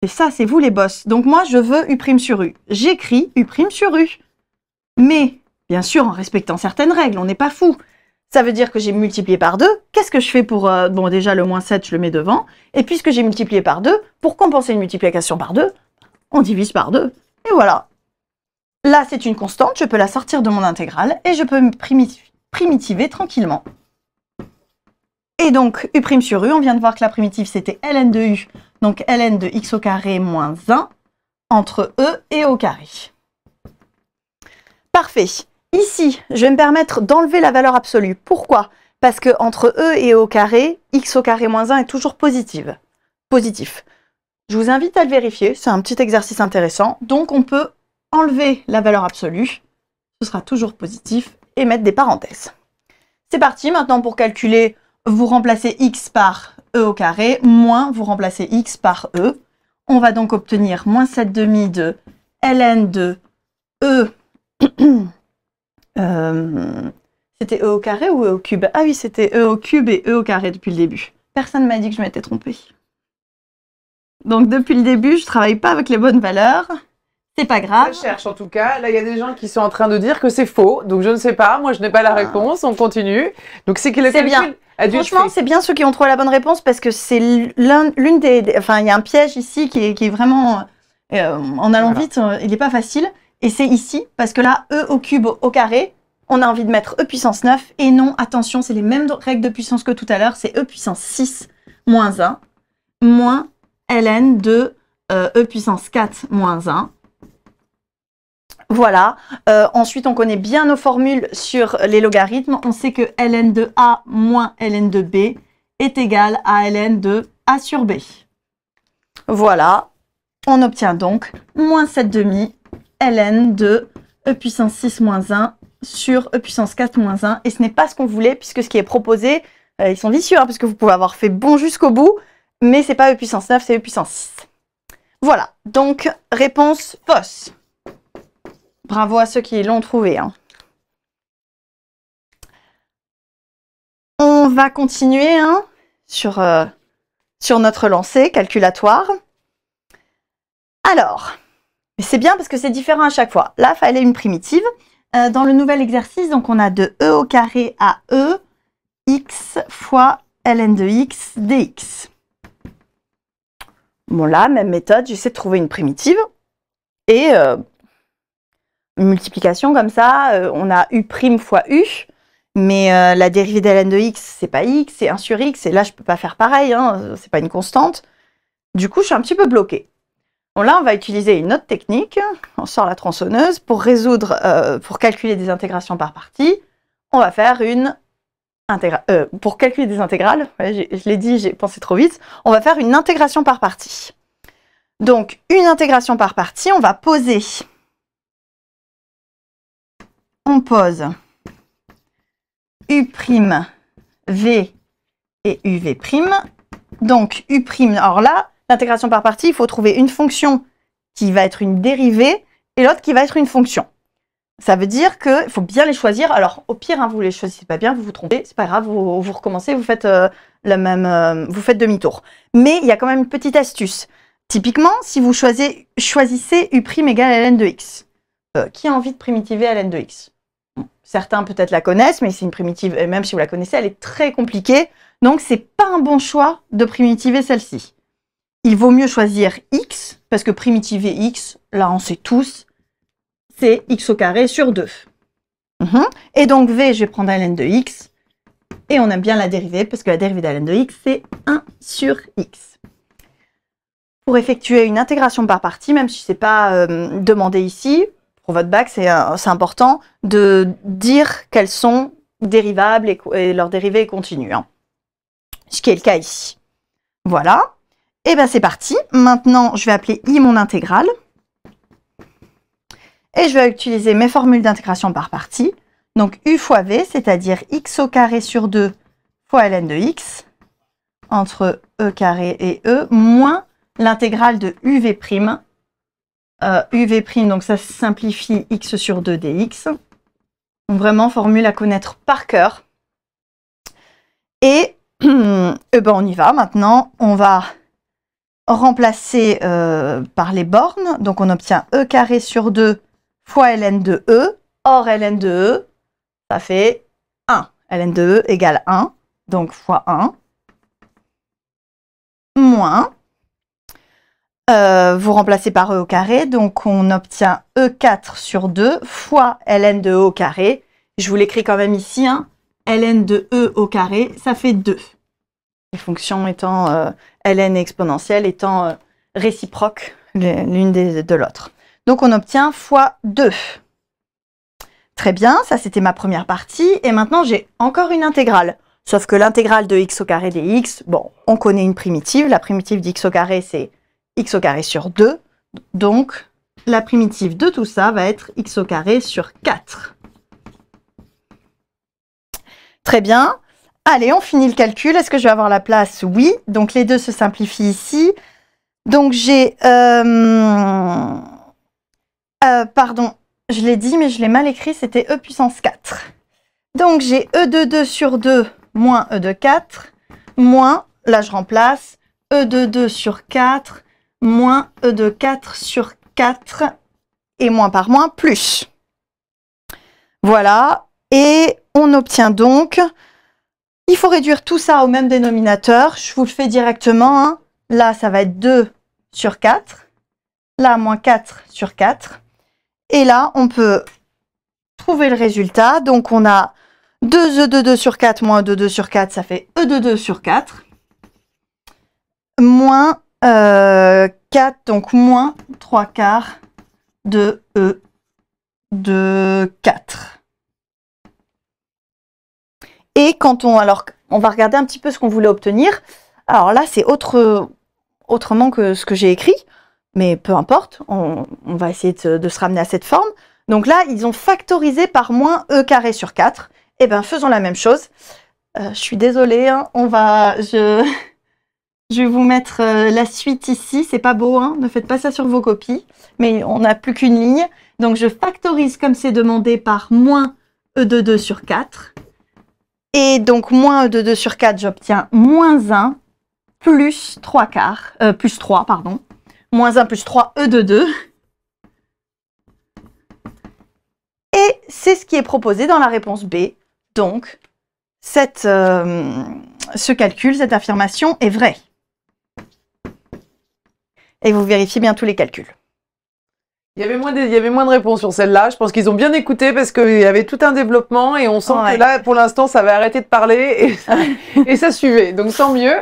Et ça, c'est vous les boss. Donc moi, je veux U' sur U. J'écris U' sur U. Mais bien sûr en respectant certaines règles, on n'est pas fou. Ça veut dire que j'ai multiplié par 2. Qu'est-ce que je fais pour... bon, déjà, le moins 7, je le mets devant. Et puisque j'ai multiplié par 2, pour compenser une multiplication par 2, on divise par 2. Et voilà. Là, c'est une constante, je peux la sortir de mon intégrale et je peux me primitiver tranquillement. Et donc, U' sur U, on vient de voir que la primitive, c'était ln de U, donc ln de x au carré moins 1 entre E et au carré. Parfait. Ici, je vais me permettre d'enlever la valeur absolue. Pourquoi? Parce que entre E et E au carré, x au carré moins 1 est toujours positif. Je vous invite à le vérifier, c'est un petit exercice intéressant. Donc, on peut enlever la valeur absolue, ce sera toujours positif, et mettre des parenthèses. C'est parti, maintenant pour calculer, vous remplacez x par E au carré, moins vous remplacez x par E. On va donc obtenir moins 7 demi de ln de E... c'était E au carré ou E au cube? Ah oui, c'était E au cube et E au carré depuis le début. Personne ne m'a dit que je m'étais trompée. Donc depuis le début, je ne travaille pas avec les bonnes valeurs. C'est pas grave. Je cherche en tout cas. Là, il y a des gens qui sont en train de dire que c'est faux. Donc je ne sais pas. Moi, je n'ai pas la réponse. On continue. Donc c'est que le calcul a dû être fait. Franchement, c'est bien ceux qui ont trouvé la bonne réponse parce que c'est l'une des... Enfin, il y a un piège ici qui est vraiment... en allant vite, il n'est pas facile. Et c'est ici, parce que là, E au cube au carré, on a envie de mettre E puissance 9. Et non, attention, c'est les mêmes règles de puissance que tout à l'heure. C'est E puissance 6 moins 1 moins ln de E puissance 4 moins 1. Voilà. Ensuite, on connaît bien nos formules sur les logarithmes. On sait que ln de A moins ln de B est égal à ln de A sur B. Voilà. On obtient donc moins 7 demi ln de E puissance 6 moins 1 sur E puissance 4 moins 1. Et ce n'est pas ce qu'on voulait, puisque ce qui est proposé, ils sont vicieux, hein, parce que vous pouvez avoir fait bon jusqu'au bout, mais c'est pas E puissance 9, c'est E puissance 6. Voilà, donc réponse fausse. Bravo à ceux qui l'ont trouvé. Hein. On va continuer hein, sur notre lancée calculatoire. Alors, c'est bien parce que c'est différent à chaque fois. Là, il fallait une primitive. Dans le nouvel exercice, donc on a de E au carré à E, x fois ln de x dx. Bon là, même méthode, j'essaie de trouver une primitive. Et une multiplication comme ça, on a u' fois u, mais la dérivée de ln de x, c'est pas x, c'est 1 sur x, et là je peux pas faire pareil, hein, c'est pas une constante. Du coup, je suis un petit peu bloquée. Bon là, on va utiliser une autre technique, on sort la tronçonneuse, pour résoudre, pour calculer des intégrations par partie, on va faire une pour calculer des intégrales, ouais, je l'ai dit, j'ai pensé trop vite, on va faire une intégration par partie. Donc, une intégration par partie, on va poser... On pose U', V et UV'. Donc, U', alors là, l'intégration par partie, il faut trouver une fonction qui va être une dérivée et l'autre qui va être une fonction. Ça veut dire qu'il faut bien les choisir. Alors, au pire, hein, vous ne les choisissez pas bien, vous vous trompez, c'est pas grave, vous recommencez, vous faites vous faites demi-tour. Mais il y a quand même une petite astuce. Typiquement, si vous choisissez U' égale ln de x, qui a envie de primitiver ln de x? Certains peut-être la connaissent, mais c'est une primitive, et même si vous la connaissez, elle est très compliquée. Donc, c'est pas un bon choix de primitiver celle-ci. Il vaut mieux choisir x, parce que primitiver x, là on sait tous, c'est x au carré sur 2. Et donc v, je vais prendre ln de x, et on aime bien la dérivée, parce que la dérivée de ln de x, c'est 1 sur x. Pour effectuer une intégration par partie, même si ce n'est pas demandé ici, pour votre bac, c'est important de dire qu'elles sont dérivables et leur dérivée est continue. Hein. Ce qui est le cas ici. Voilà. Et bien c'est parti. Maintenant, je vais appeler I mon intégrale. Et je vais utiliser mes formules d'intégration par partie. Donc U fois V, c'est-à-dire x au carré sur 2 fois ln de x, entre E carré et E, moins l'intégrale de UV'. UV', donc ça simplifie x sur 2 dx. Donc vraiment, formule à connaître par cœur. Et ben on y va maintenant. On va remplacer par les bornes. Donc on obtient E carré sur 2 fois ln de E Or, ln de E, ça fait 1. ln de E égale 1, donc fois 1, moins, vous remplacez par E au carré, donc on obtient E4 sur 2 fois ln de E au carré. Je vous l'écris quand même ici, hein. ln de E au carré, ça fait 2. Les fonctions étant ln exponentielle étant réciproques l'une de l'autre. Donc on obtient fois 2. Très bien, ça c'était ma première partie. Et maintenant j'ai encore une intégrale. Sauf que l'intégrale de x au carré dx, bon, on connaît une primitive. La primitive d'x au carré, c'est x au carré sur 2. Donc la primitive de tout ça va être x au carré sur 4. Très bien. Allez, on finit le calcul. Est-ce que je vais avoir la place? Oui. Donc les deux se simplifient ici. Donc j'ai... pardon, je l'ai dit, mais je l'ai mal écrit, c'était e puissance 4. Donc j'ai e de 2 sur 2 moins e de 4, moins, là je remplace, e de 2 sur 4, moins e de 4 sur 4, et moins par moins, plus. Voilà, et on obtient donc, il faut réduire tout ça au même dénominateur, je vous le fais directement, hein. Là ça va être 2 sur 4, là moins 4 sur 4, et là on peut trouver le résultat, donc on a 2e de 2 sur 4 moins e de 2 sur 4, ça fait e de 2 sur 4, moins 4, donc moins 3 quarts de e de 4. Et quand on... Alors, on va regarder un petit peu ce qu'on voulait obtenir. Alors là, c'est autrement que ce que j'ai écrit, mais peu importe, on va essayer de se ramener à cette forme. Donc là, ils ont factorisé par moins e carré sur 4. Eh bien, faisons la même chose. Je suis désolée, hein, je vais vous mettre la suite ici. C'est pas beau, hein, ne faites pas ça sur vos copies. Mais on n'a plus qu'une ligne. Donc, je factorise comme c'est demandé par moins e de 2 sur 4. Et donc, moins e de 2 sur 4, j'obtiens moins 1 plus 3 quarts, plus 3, pardon. Moins 1 plus 3 e de 2. Et c'est ce qui est proposé dans la réponse B. Donc, ce calcul, cette affirmation est vraie. Et vous vérifiez bien tous les calculs. Il y avait moins de réponses sur celle-là. Je pense qu'ils ont bien écouté parce qu'il y avait tout un développement et on sent que là, pour l'instant, ça va arrêter de parler et ça suivait. Donc, tant mieux.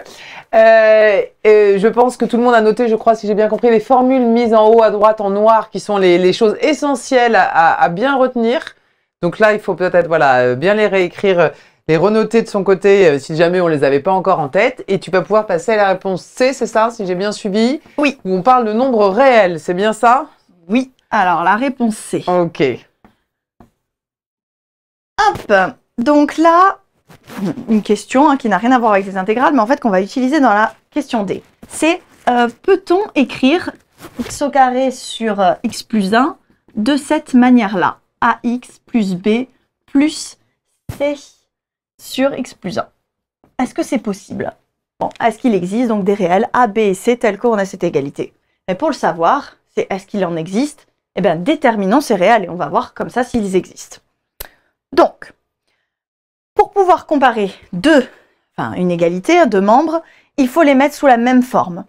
Et je pense que tout le monde a noté, je crois, si j'ai bien compris, les formules mises en haut à droite en noir qui sont les choses essentielles à bien retenir. Donc là, il faut peut-être voilà, bien les réécrire, les renoter de son côté si jamais on les avait pas encore en tête. Et tu vas pouvoir passer à la réponse C, c'est ça, si j'ai bien suivi? Oui. Où on parle de nombres réels, c'est bien ça? Oui. Alors, la réponse C. Ok. Hop. Donc là, une question hein, qui n'a rien à voir avec les intégrales, mais en fait qu'on va utiliser dans la question D. C'est peut-on écrire x au carré sur x plus 1 de cette manière-là? AX plus B plus C sur x plus 1. Est-ce que c'est possible? Bon, est-ce qu'il existe donc des réels A, B et C tels qu'on a cette égalité? Mais pour le savoir, c'est est-ce qu'il en existe? Eh bien, déterminons ces réels et on va voir comme ça s'ils existent. Donc, pour pouvoir comparer une égalité, deux membres, il faut les mettre sous la même forme.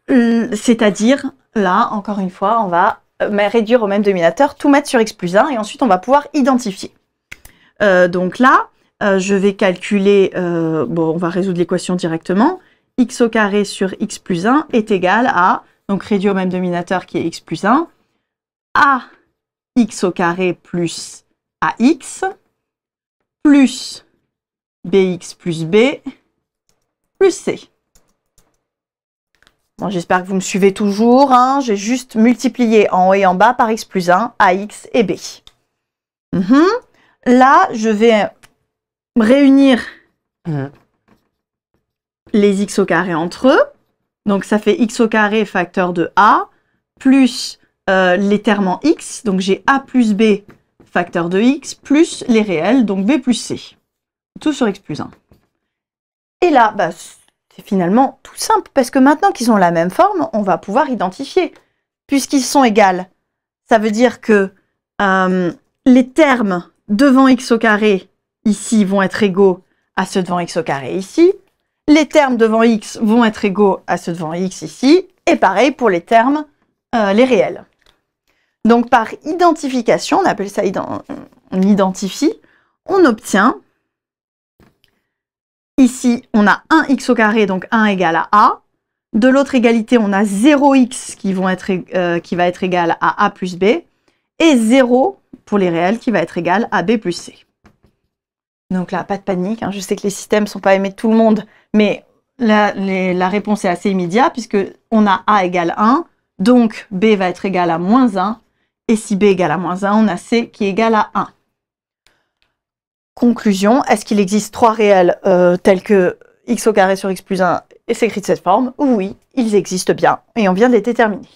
C'est-à-dire, là, encore une fois, on va réduire au même dénominateur, tout mettre sur x plus 1 et ensuite on va pouvoir identifier. Donc là, je vais calculer, on va résoudre l'équation directement. X au carré sur x plus 1 est égal à, donc réduit au même dénominateur qui est x plus 1, à x au carré plus ax plus bx plus b plus c. Bon, j'espère que vous me suivez toujours. Hein. J'ai juste multiplié en haut et en bas par x plus 1, ax et b. Là, je vais réunir les x au carré entre eux. Donc, ça fait x au carré facteur de a plus les termes en x. Donc, j'ai a plus b facteur de x plus les réels, donc b plus c. Tout sur x plus 1. Et là, c'est finalement tout simple, parce que maintenant qu'ils ont la même forme, on va pouvoir identifier. Puisqu'ils sont égaux, ça veut dire que les termes devant x au carré ici vont être égaux à ceux devant x au carré ici. Les termes devant x vont être égaux à ceux devant x ici. Et pareil pour les termes, les réels. Donc par identification, on appelle ça on identifie, on obtient, ici on a 1x au carré, donc 1 égale à a. De l'autre égalité, on a 0x qui va être égal à a plus b. Et 0 pour les réels qui va être égal à b plus c. Donc là, pas de panique, hein. Je sais que les systèmes ne sont pas aimés de tout le monde, mais la réponse est assez immédiate puisque on a a égale 1, donc b va être égal à moins 1, et si b égale à moins 1, on a c qui est égal à 1. Conclusion, est-ce qu'il existe trois réels tels que x au carré sur x plus 1 et s'écrit de cette forme? Oui, ils existent bien, et on vient de les déterminer.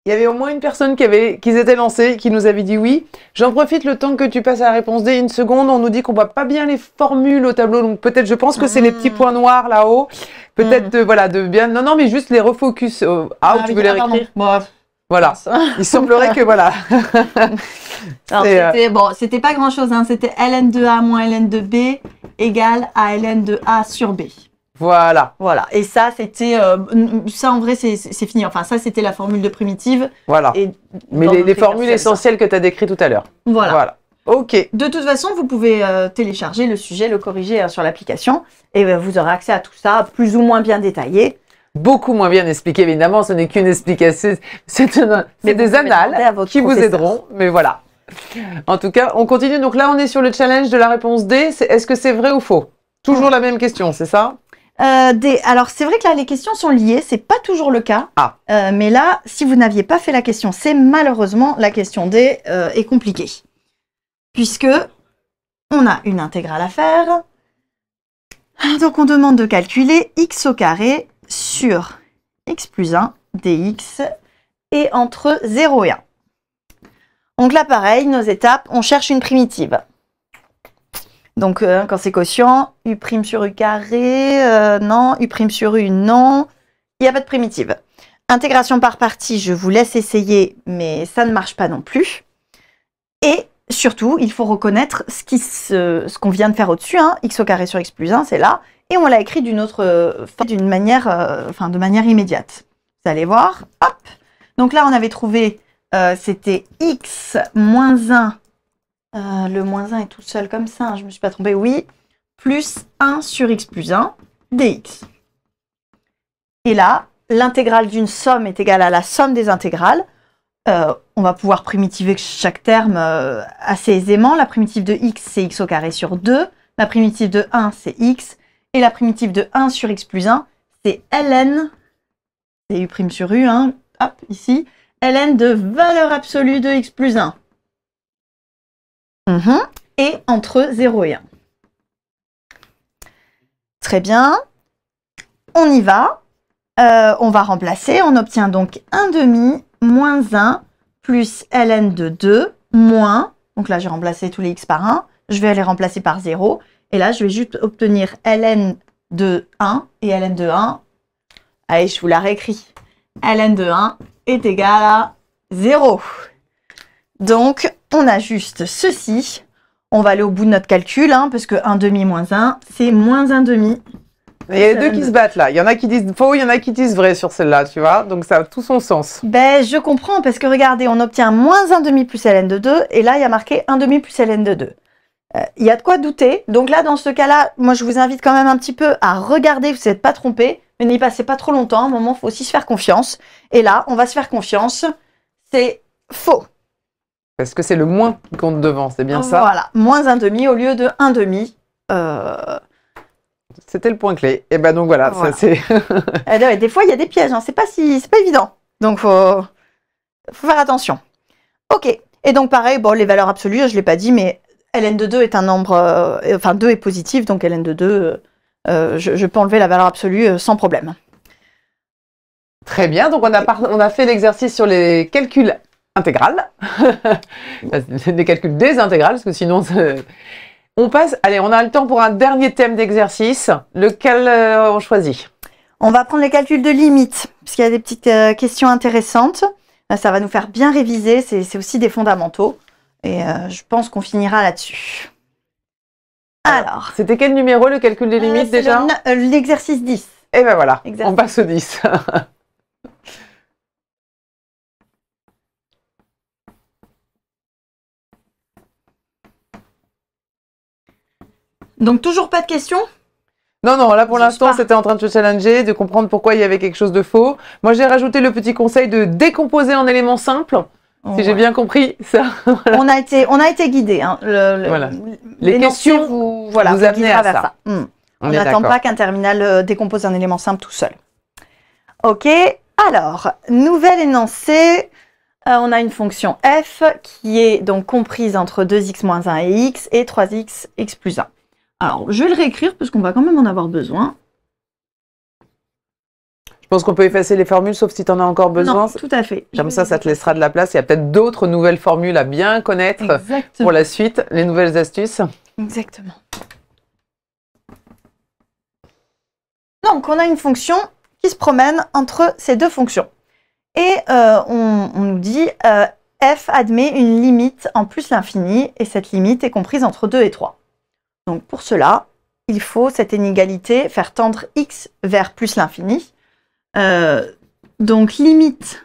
Il y avait au moins une personne qui s'était lancée, qui nous avait dit oui. J'en profite le temps que tu passes à la réponse D, une seconde. On nous dit qu'on voit pas bien les formules au tableau. Donc peut-être, je pense que c'est les petits points noirs là-haut. Peut-être, voilà, de bien. Non, mais juste les refocus. Où tu veux les réécrire? Voilà. Il semblerait que voilà. C'était pas grand-chose. Hein. C'était ln de A moins ln de B égale à ln de A sur B. Voilà. Voilà. Et ça, c'était... ça, en vrai, c'est fini. Enfin, ça, c'était la formule de primitive. Voilà. Mais les formules essentielles que tu as décrites tout à l'heure. Voilà. OK. De toute façon, vous pouvez télécharger le sujet, le corriger sur l'application. Et vous aurez accès à tout ça, plus ou moins bien détaillé. Beaucoup moins bien expliqué, évidemment. Ce n'est qu'une explication. C'est des annales qui vous aideront. Mais voilà. En tout cas, on continue. Donc là, on est sur le challenge de la réponse D. Est-ce que c'est vrai ou faux? Toujours la même question, c'est ça? Alors, c'est vrai que là, les questions sont liées, c'est pas toujours le cas. Mais là, si vous n'aviez pas fait la question C, malheureusement, la question D est compliquée. Puisque on a une intégrale à faire. Donc, on demande de calculer x au carré sur x plus 1 dx et entre 0 et 1. Donc là, pareil, nos étapes, on cherche une primitive. Donc, quand c'est quotient, u' sur u carré, non, u' sur u, non, il n'y a pas de primitive. Intégration par partie, je vous laisse essayer, mais ça ne marche pas non plus. Et surtout, il faut reconnaître ce qu'on vient de faire au-dessus, hein, x au carré sur x plus 1, c'est là, et on l'a écrit de manière immédiate. Vous allez voir, hop. Donc là, on avait trouvé, c'était x moins 1. Le moins 1 est tout seul comme ça, hein, je ne me suis pas trompée, oui, plus 1 sur x plus 1 dx. Et là, l'intégrale d'une somme est égale à la somme des intégrales. On va pouvoir primitiver chaque terme assez aisément. La primitive de x, c'est x au carré sur 2. La primitive de 1, c'est x. Et la primitive de 1 sur x plus 1, c'est ln, c'est u' sur u, hein, hop, ici, ln de valeur absolue de x plus 1. Et entre 0 et 1. Très bien. On y va. On va remplacer. On obtient donc 1 demi moins 1 plus ln de 2 moins. Donc là, j'ai remplacé tous les x par 1. Je vais les remplacer par 0. Et là, je vais juste obtenir ln de 1 et ln de 1. Allez, je vous la réécris. Ln de 1 est égal à 0. Donc, on a juste ceci. On va aller au bout de notre calcul, hein, parce que 1 demi moins 1, c'est moins 1 demi. Il y a deux qui se battent là. Il y en a qui disent faux, il y en a qui disent vrai sur celle-là, tu vois. Donc ça a tout son sens. Ben, je comprends, parce que regardez, on obtient moins 1 demi plus ln de 2, et là, il y a marqué 1 demi plus ln de 2. Il y a de quoi douter. Donc là, dans ce cas-là, moi, je vous invite quand même un petit peu à regarder, vous n'êtes pas trompé, mais n'y passez pas trop longtemps. À un moment, il faut aussi se faire confiance. Et là, on va se faire confiance. C'est faux. Parce que c'est le moins qui compte devant, c'est bien ça? Voilà, moins 1 demi au lieu de 1 demi. C'était le point clé. Et ben donc voilà, ça c'est... Des fois, il y a des pièges, hein. C'est pas évident. Donc, faut faire attention. Ok. Et donc, pareil, bon, les valeurs absolues, je ne l'ai pas dit, mais ln de 2 est un nombre... enfin, 2 est positif, donc ln de 2, je peux enlever la valeur absolue sans problème. Très bien. Donc, on a fait l'exercice sur les calculs intégrales. Les calculs des intégrales, parce que sinon... On passe, allez, on a le temps pour un dernier thème d'exercice. Lequel on choisit? On va prendre les calculs de limites, parce qu'il y a des petites questions intéressantes. Ça va nous faire bien réviser, c'est aussi des fondamentaux. Et je pense qu'on finira là-dessus. Alors. C'était quel numéro le calcul des limites déjà? L'exercice 10. Et ben voilà, on passe au 10. Donc toujours pas de questions? Non, non, là pour l'instant, c'était en train de se challenger, de comprendre pourquoi il y avait quelque chose de faux. Moi, j'ai rajouté le petit conseil de décomposer en éléments simples, si j'ai bien compris ça. Voilà. On a été guidés. Hein. Voilà. Les questions vous amenaient à ça. On n'attend pas qu'un terminal décompose un élément simple tout seul. Ok, alors, nouvel énoncé. On a une fonction f qui est donc comprise entre 2x moins 1 et x et 3x, x plus 1. Alors, je vais le réécrire parce qu'on va quand même en avoir besoin. Je pense qu'on peut effacer les formules, sauf si tu en as encore besoin. Non, tout à fait. Comme ça te laissera de la place. Il y a peut-être d'autres nouvelles formules à bien connaître pour la suite, les nouvelles astuces. Exactement. Donc, on a une fonction qui se promène entre ces deux fonctions. Et on nous dit f admet une limite en plus l'infini, et cette limite est comprise entre 2 et 3. Donc pour cela, il faut cette inégalité faire tendre x vers plus l'infini. Donc limite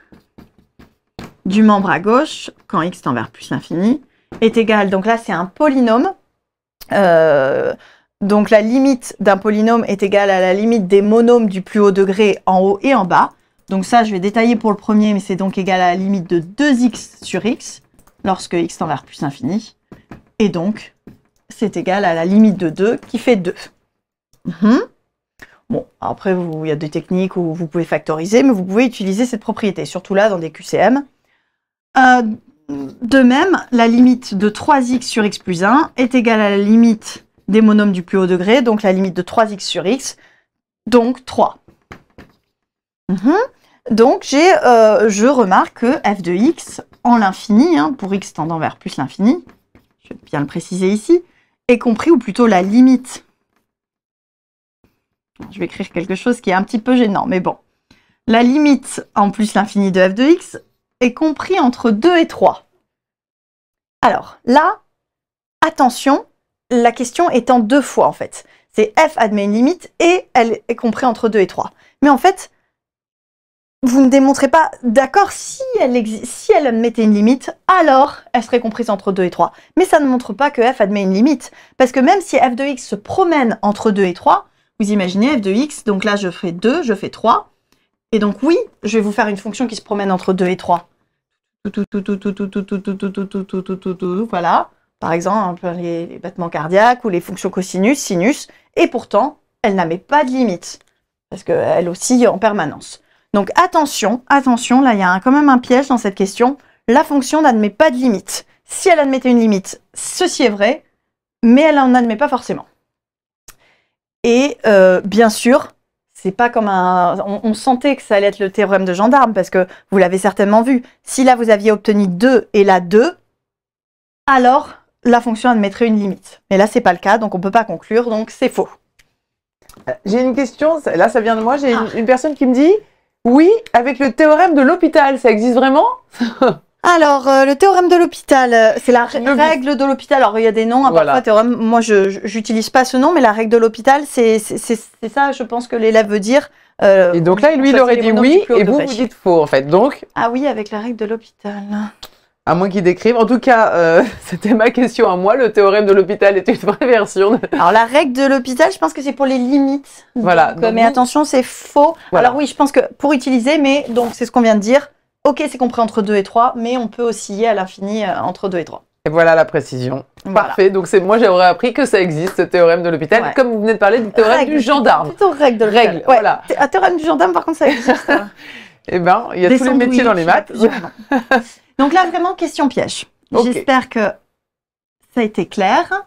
du membre à gauche, quand x tend vers plus l'infini, est égale, donc là c'est un polynôme, donc la limite d'un polynôme est égale à la limite des monômes du plus haut degré en haut et en bas. Donc ça, je vais détailler pour le premier, mais c'est donc égal à la limite de 2x sur x, lorsque x tend vers plus l'infini. Et donc, c'est égal à la limite de 2, qui fait 2. Bon, après, il y a des techniques où vous pouvez factoriser, mais vous pouvez utiliser cette propriété, surtout là, dans des QCM. De même, la limite de 3x sur x plus 1 est égale à la limite des monômes du plus haut degré, donc la limite de 3x sur x, donc 3. Donc, je remarque que f de x en l'infini, pour x tendant vers plus l'infini, je vais bien le préciser ici, est compris, ou plutôt la limite. Je vais écrire quelque chose qui est un petit peu gênant, mais bon. La limite en plus l'infini de f de x est compris entre 2 et 3. Alors, là, attention, la question est en deux fois, en fait. C'est f admet une limite et elle est comprise entre 2 et 3. Mais en fait, vous ne démontrez pas, d'accord, si elle admettait une limite, alors elle serait comprise entre 2 et 3. Mais ça ne montre pas que f admet une limite. Parce que même si f de x se promène entre 2 et 3, vous imaginez f de x, donc là je fais 2, je fais 3. Et donc oui, je vais vous faire une fonction qui se promène entre 2 et 3. Voilà, par exemple les battements cardiaques ou les fonctions cosinus, sinus. Et pourtant, elle n'admet pas de limite. Parce qu'elle oscille en permanence. Donc attention, attention, là il y a quand même un piège dans cette question. La fonction n'admet pas de limite. Si elle admettait une limite, ceci est vrai, mais elle n'en admet pas forcément. Et bien sûr, c'est pas comme on sentait que ça allait être le théorème de gendarme, parce que vous l'avez certainement vu. Si là vous aviez obtenu 2 et là 2, alors la fonction admettrait une limite. Mais là c'est pas le cas, donc on peut pas conclure, donc c'est faux. J'ai une question, là ça vient de moi, j'ai une personne qui me dit... Oui, avec le théorème de l'hôpital, ça existe vraiment? Alors, le théorème de l'hôpital, c'est la règle de l'hôpital. Alors, il y a des noms, parfois théorème. Moi, je n'utilise pas ce nom, mais la règle de l'hôpital, c'est ça, je pense que l'élève veut dire. Et donc là, lui, il aurait dit oui, et vous dites faux, en fait. Donc, ah oui, avec la règle de l'hôpital. À moins qu'il décrive. En tout cas, c'était ma question à moi. Le théorème de l'hôpital est une vraie version. Alors, la règle de l'hôpital, je pense que c'est pour les limites. Voilà. Donc, mais attention, c'est faux. Voilà. Alors oui, je pense que pour utiliser, mais donc c'est ce qu'on vient de dire. Ok, c'est compris entre 2 et 3, mais on peut osciller à l'infini entre 2 et 3. Et voilà la précision. Voilà. Parfait. Donc moi, j'aurais appris que ça existe, ce théorème de l'hôpital, comme vous venez de parler du théorème du gendarme. Plutôt règle de l'hôpital. Ouais. Voilà. Un théorème du gendarme, par contre, ça existe. Eh bien, il y a tous les métiers dans les maths. Donc là, vraiment, question piège. Okay. J'espère que ça a été clair.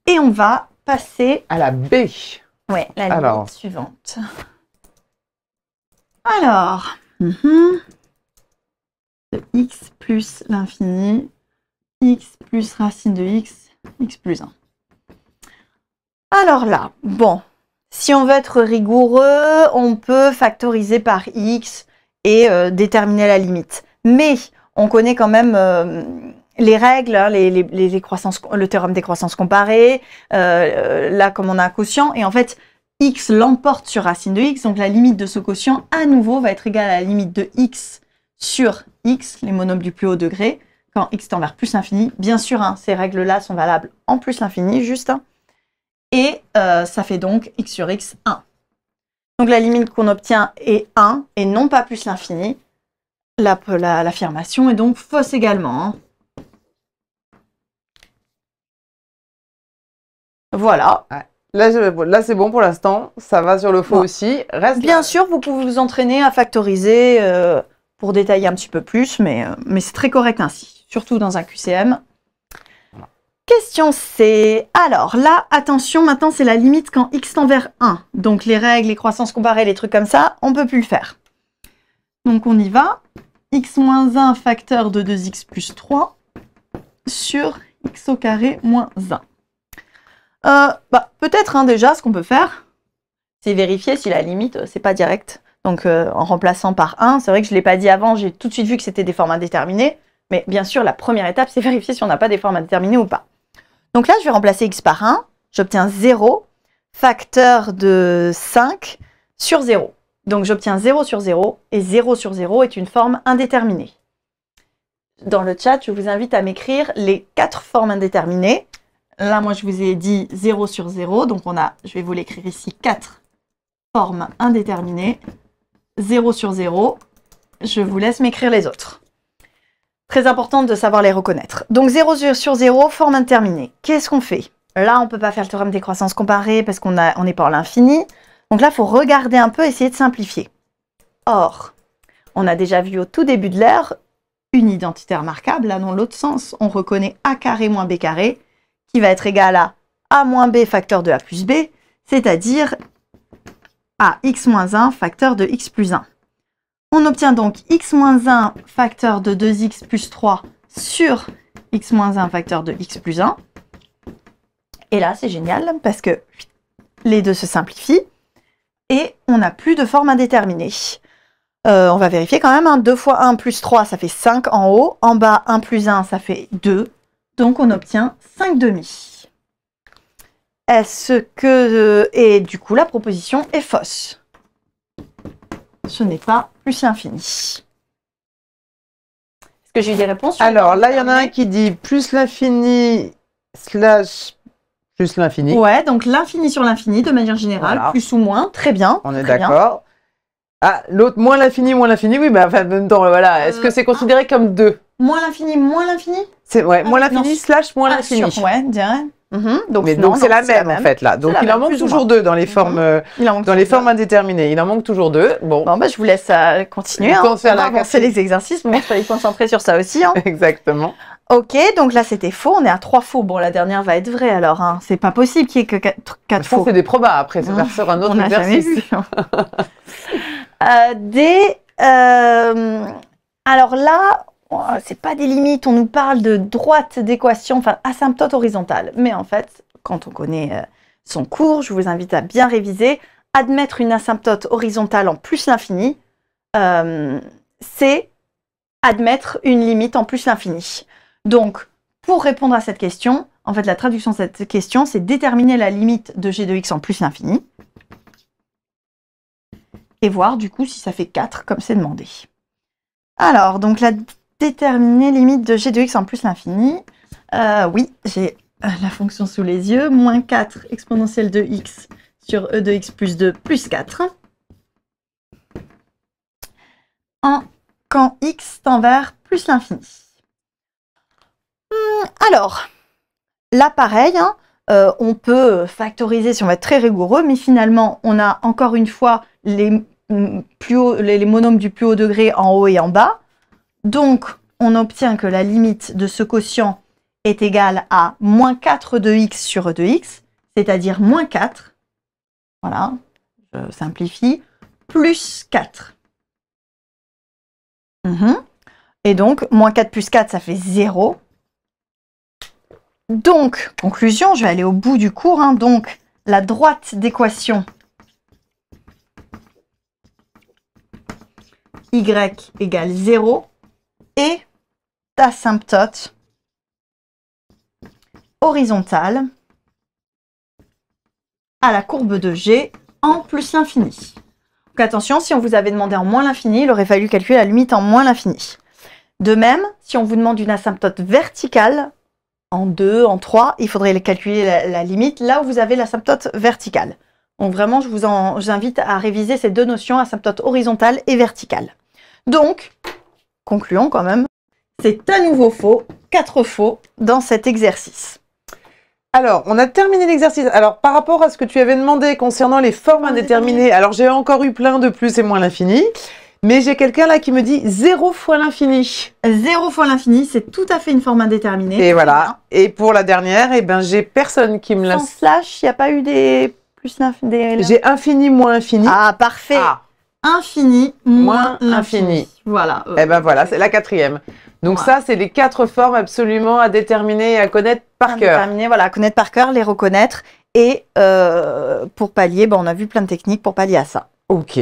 Et on va passer à la B. Oui, la ligne suivante. Alors, de x plus l'infini, x plus racine de x, x plus 1. Alors là, bon, si on veut être rigoureux, on peut factoriser par x et déterminer la limite. Mais on connaît quand même les règles, hein, les croissances, le théorème des croissances comparées, là comme on a un quotient, et en fait x l'emporte sur racine de x, donc la limite de ce quotient à nouveau va être égale à la limite de x sur x, les monomes du plus haut degré, quand x tend vers plus l'infini. Bien sûr, hein, ces règles-là sont valables en plus l'infini, juste. Hein, et ça fait donc x sur x 1. Donc la limite qu'on obtient est 1 et non pas plus l'infini. L'affirmation est donc fausse également. Hein. Voilà. Là c'est bon pour l'instant. Ça va sur le faux aussi. Reste bien sûr, vous pouvez vous entraîner à factoriser pour détailler un petit peu plus, mais c'est très correct ainsi, surtout dans un QCM. Voilà. Question C. Alors là, attention, maintenant c'est la limite quand x tend vers 1. Donc les règles, les croissances comparées, les trucs comme ça, on ne peut plus le faire. Donc on y va. X moins 1 facteur de 2x plus 3 sur x au carré moins 1. Peut-être hein, déjà, ce qu'on peut faire, c'est vérifier si la limite, c'est pas direct. Donc en remplaçant par 1, c'est vrai que je ne l'ai pas dit avant, j'ai tout de suite vu que c'était des formes indéterminées. Mais bien sûr, la première étape, c'est vérifier si on n'a pas des formes indéterminées ou pas. Donc là, je vais remplacer x par 1. J'obtiens 0, facteur de 5 sur 0. Donc j'obtiens 0 sur 0, et 0 sur 0 est une forme indéterminée. Dans le chat, je vous invite à m'écrire les 4 formes indéterminées. Là, moi, je vous ai dit 0 sur 0, donc je vais vous l'écrire ici, 4 formes indéterminées. 0 sur 0, je vous laisse m'écrire les autres. Très important de savoir les reconnaître. Donc 0 sur 0, forme indéterminée. Qu'est-ce qu'on fait? Là, on ne peut pas faire le théorème des croissances comparées parce qu'on n'est pas à l'infini. Donc là, il faut regarder un peu, essayer de simplifier. Or, on a déjà vu au tout début de l'ère une identité remarquable. Là, dans l'autre sens, on reconnaît a carré moins b carré, qui va être égal à a moins b facteur de a plus b, c'est-à-dire à x moins 1 facteur de x plus 1. On obtient donc x moins 1 facteur de 2x plus 3 sur x moins 1 facteur de x plus 1. Et là, c'est génial parce que les deux se simplifient et on n'a plus de forme indéterminée. On va vérifier quand même. Hein. 2 fois 1 plus 3, ça fait 5 en haut. En bas, 1 plus 1, ça fait 2. Donc, on obtient 5 demi. Est-ce que... et du coup, la proposition est fausse. Ce n'est pas plus l'infini. Est-ce que j'ai eu des réponses? Alors, là, il y en a un qui dit plus l'infini slash plus l'infini. Ouais, donc l'infini sur l'infini, de manière générale, voilà. Plus ou moins, très bien. On est d'accord. Ah, l'autre, moins l'infini, oui, mais enfin, en même temps, voilà. Est-ce que c'est considéré comme 2? Moins l'infini, moins l'infini? C'est ouais, moins l'infini slash moins l'infini. Ouais, dirais. Donc c'est la même en fait là. Donc il en manque toujours 2 dans les formes, indéterminées. Il en manque toujours 2. Bon, je vous laisse continuer. On va avancer les exercices. Bon, il fallait concentrer sur ça aussi. Hein. Exactement. Ok, donc là c'était faux. On est à 3 faux. Bon, la dernière va être vraie alors. Hein. C'est pas possible qu'il y ait que 4 faux. C'est des probas après. Ça va faire un autre exercice. Alors là. C'est pas des limites, on nous parle de droite d'équation, enfin asymptote horizontale. Mais en fait, quand on connaît son cours, je vous invite à bien réviser. Admettre une asymptote horizontale en plus l'infini, c'est admettre une limite en plus l'infini. Donc, pour répondre à cette question, en fait, la traduction de cette question, c'est déterminer la limite de g de x en plus l'infini. Et voir du coup si ça fait 4 comme c'est demandé. Alors, donc la déterminer limite de g de x en plus l'infini. Oui, j'ai la fonction sous les yeux. Moins 4 exponentielle de x sur e de x plus 2 plus 4. Quand x tend vers plus l'infini. Alors, là pareil, hein, on peut factoriser si on va être très rigoureux, mais finalement, on a encore une fois les monomes du plus haut degré en haut et en bas. Donc, on obtient que la limite de ce quotient est égale à moins 4 de x sur e de x, c'est-à-dire moins 4, voilà, je simplifie, plus 4. Et donc, moins 4 plus 4, ça fait 0. Donc, conclusion, je vais aller au bout du cours, hein, donc la droite d'équation y égale 0 est asymptote horizontale à la courbe de G en plus l'infini. Donc attention, si on vous avait demandé en moins l'infini, il aurait fallu calculer la limite en moins l'infini. De même, si on vous demande une asymptote verticale, en 2, en 3, il faudrait calculer la limite là où vous avez l'asymptote verticale. Donc vraiment, je vous invite à réviser ces deux notions, asymptote horizontale et verticale. Donc, concluons quand même, c'est à nouveau faux, 4 faux dans cet exercice. Alors, on a terminé l'exercice. Alors, par rapport à ce que tu avais demandé concernant les formes indéterminées, alors j'ai encore eu plein de plus et moins l'infini, mais j'ai quelqu'un là qui me dit 0 fois l'infini. 0 fois l'infini, c'est tout à fait une forme indéterminée. Et voilà. Et pour la dernière, eh ben, j'ai personne qui me l'a... Sans slash, il n'y a pas eu des plus l'infini. J'ai infini moins infini. Ah, parfait. Ah. Infini moins infini. Voilà. Eh ben voilà, c'est la quatrième. Donc ça, c'est les 4 formes absolument à déterminer et à connaître par cœur. Voilà, à connaître par cœur, les reconnaître. Et pour pallier, on a vu plein de techniques pour pallier à ça. Ok.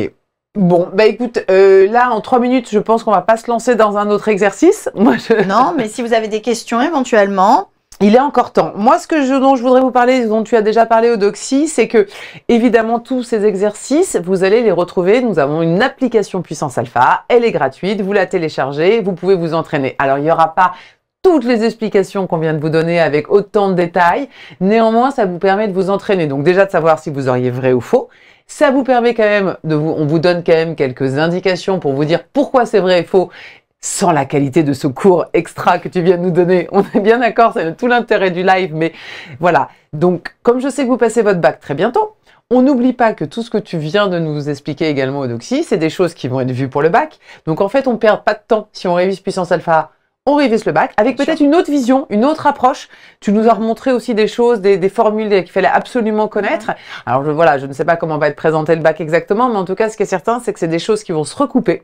Bon, bah écoute, là, en 3 minutes, je pense qu'on va pas se lancer dans un autre exercice. Moi, Non, mais si vous avez des questions éventuellement... Il est encore temps. Moi, dont je voudrais vous parler, dont tu as déjà parlé au Doxy, c'est que, évidemment, tous ces exercices, vous allez les retrouver. Nous avons une application Puissance Alpha. Elle est gratuite. Vous la téléchargez. Vous pouvez vous entraîner. Alors, il n'y aura pas toutes les explications qu'on vient de vous donner avec autant de détails. Néanmoins, ça vous permet de vous entraîner. Donc, déjà, de savoir si vous auriez vrai ou faux. Ça vous permet quand même on vous donne quand même quelques indications pour vous dire pourquoi c'est vrai et faux. Sans la qualité de ce cours extra que tu viens de nous donner. On est bien d'accord, c'est tout l'intérêt du live, mais voilà. Donc, comme je sais que vous passez votre bac très bientôt, on n'oublie pas que tout ce que tu viens de nous expliquer également au Doxy, c'est des choses qui vont être vues pour le bac. Donc, en fait, on ne perd pas de temps. Si on révise Puissance Alpha, on révise le bac, avec peut-être une autre vision, une autre approche. Tu nous as remontré aussi des choses, des formules qu'il fallait absolument connaître. Alors voilà, je ne sais pas comment va être présenté le bac exactement, mais en tout cas, ce qui est certain, c'est que c'est des choses qui vont se recouper.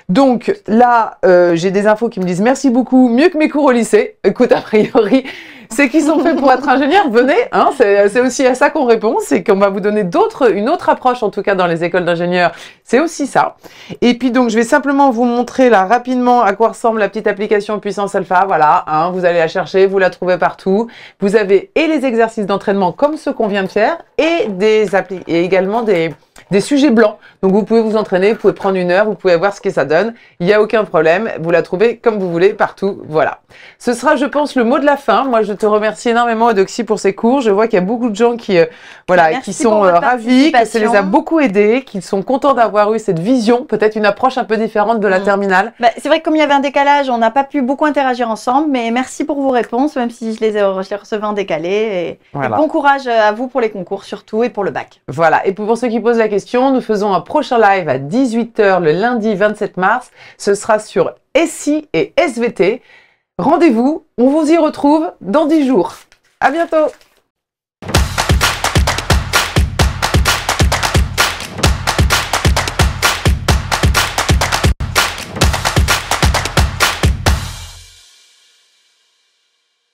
Donc là, j'ai des infos qui me disent merci beaucoup, mieux que mes cours au lycée. Écoute, a priori, c'est qu'ils sont faits pour être ingénieurs, venez, hein, c'est aussi à ça qu'on répond, c'est qu'on va vous donner une autre approche, en tout cas dans les écoles d'ingénieurs, c'est aussi ça. Et puis donc, je vais simplement vous montrer là rapidement à quoi ressemble la petite application Puissance Alpha, voilà, hein, vous allez la chercher, vous la trouvez partout. Vous avez et les exercices d'entraînement comme ceux qu'on vient de faire, et également des sujets blancs. Donc vous pouvez vous entraîner, vous pouvez prendre 1 heure, vous pouvez voir ce que ça donne. Il n'y a aucun problème, vous la trouvez comme vous voulez partout. Voilà. Ce sera, je pense, le mot de la fin. Moi, je te remercie énormément, Doxy, pour ces cours. Je vois qu'il y a beaucoup de gens qui sont ravis, que ça les a beaucoup aidés, qu'ils sont contents d'avoir eu cette vision, peut-être une approche un peu différente de la terminale. C'est vrai que comme il y avait un décalage, on n'a pas pu beaucoup interagir ensemble, mais merci pour vos réponses, même si je les recevais en décalé. Et bon courage à vous pour les concours surtout et pour le bac. Voilà. Et pour ceux qui posent la question, nous faisons un prochain live à 18 h le lundi 27 mars. Ce sera sur SI et SVT. Rendez-vous, on vous y retrouve dans 10 jours. À bientôt!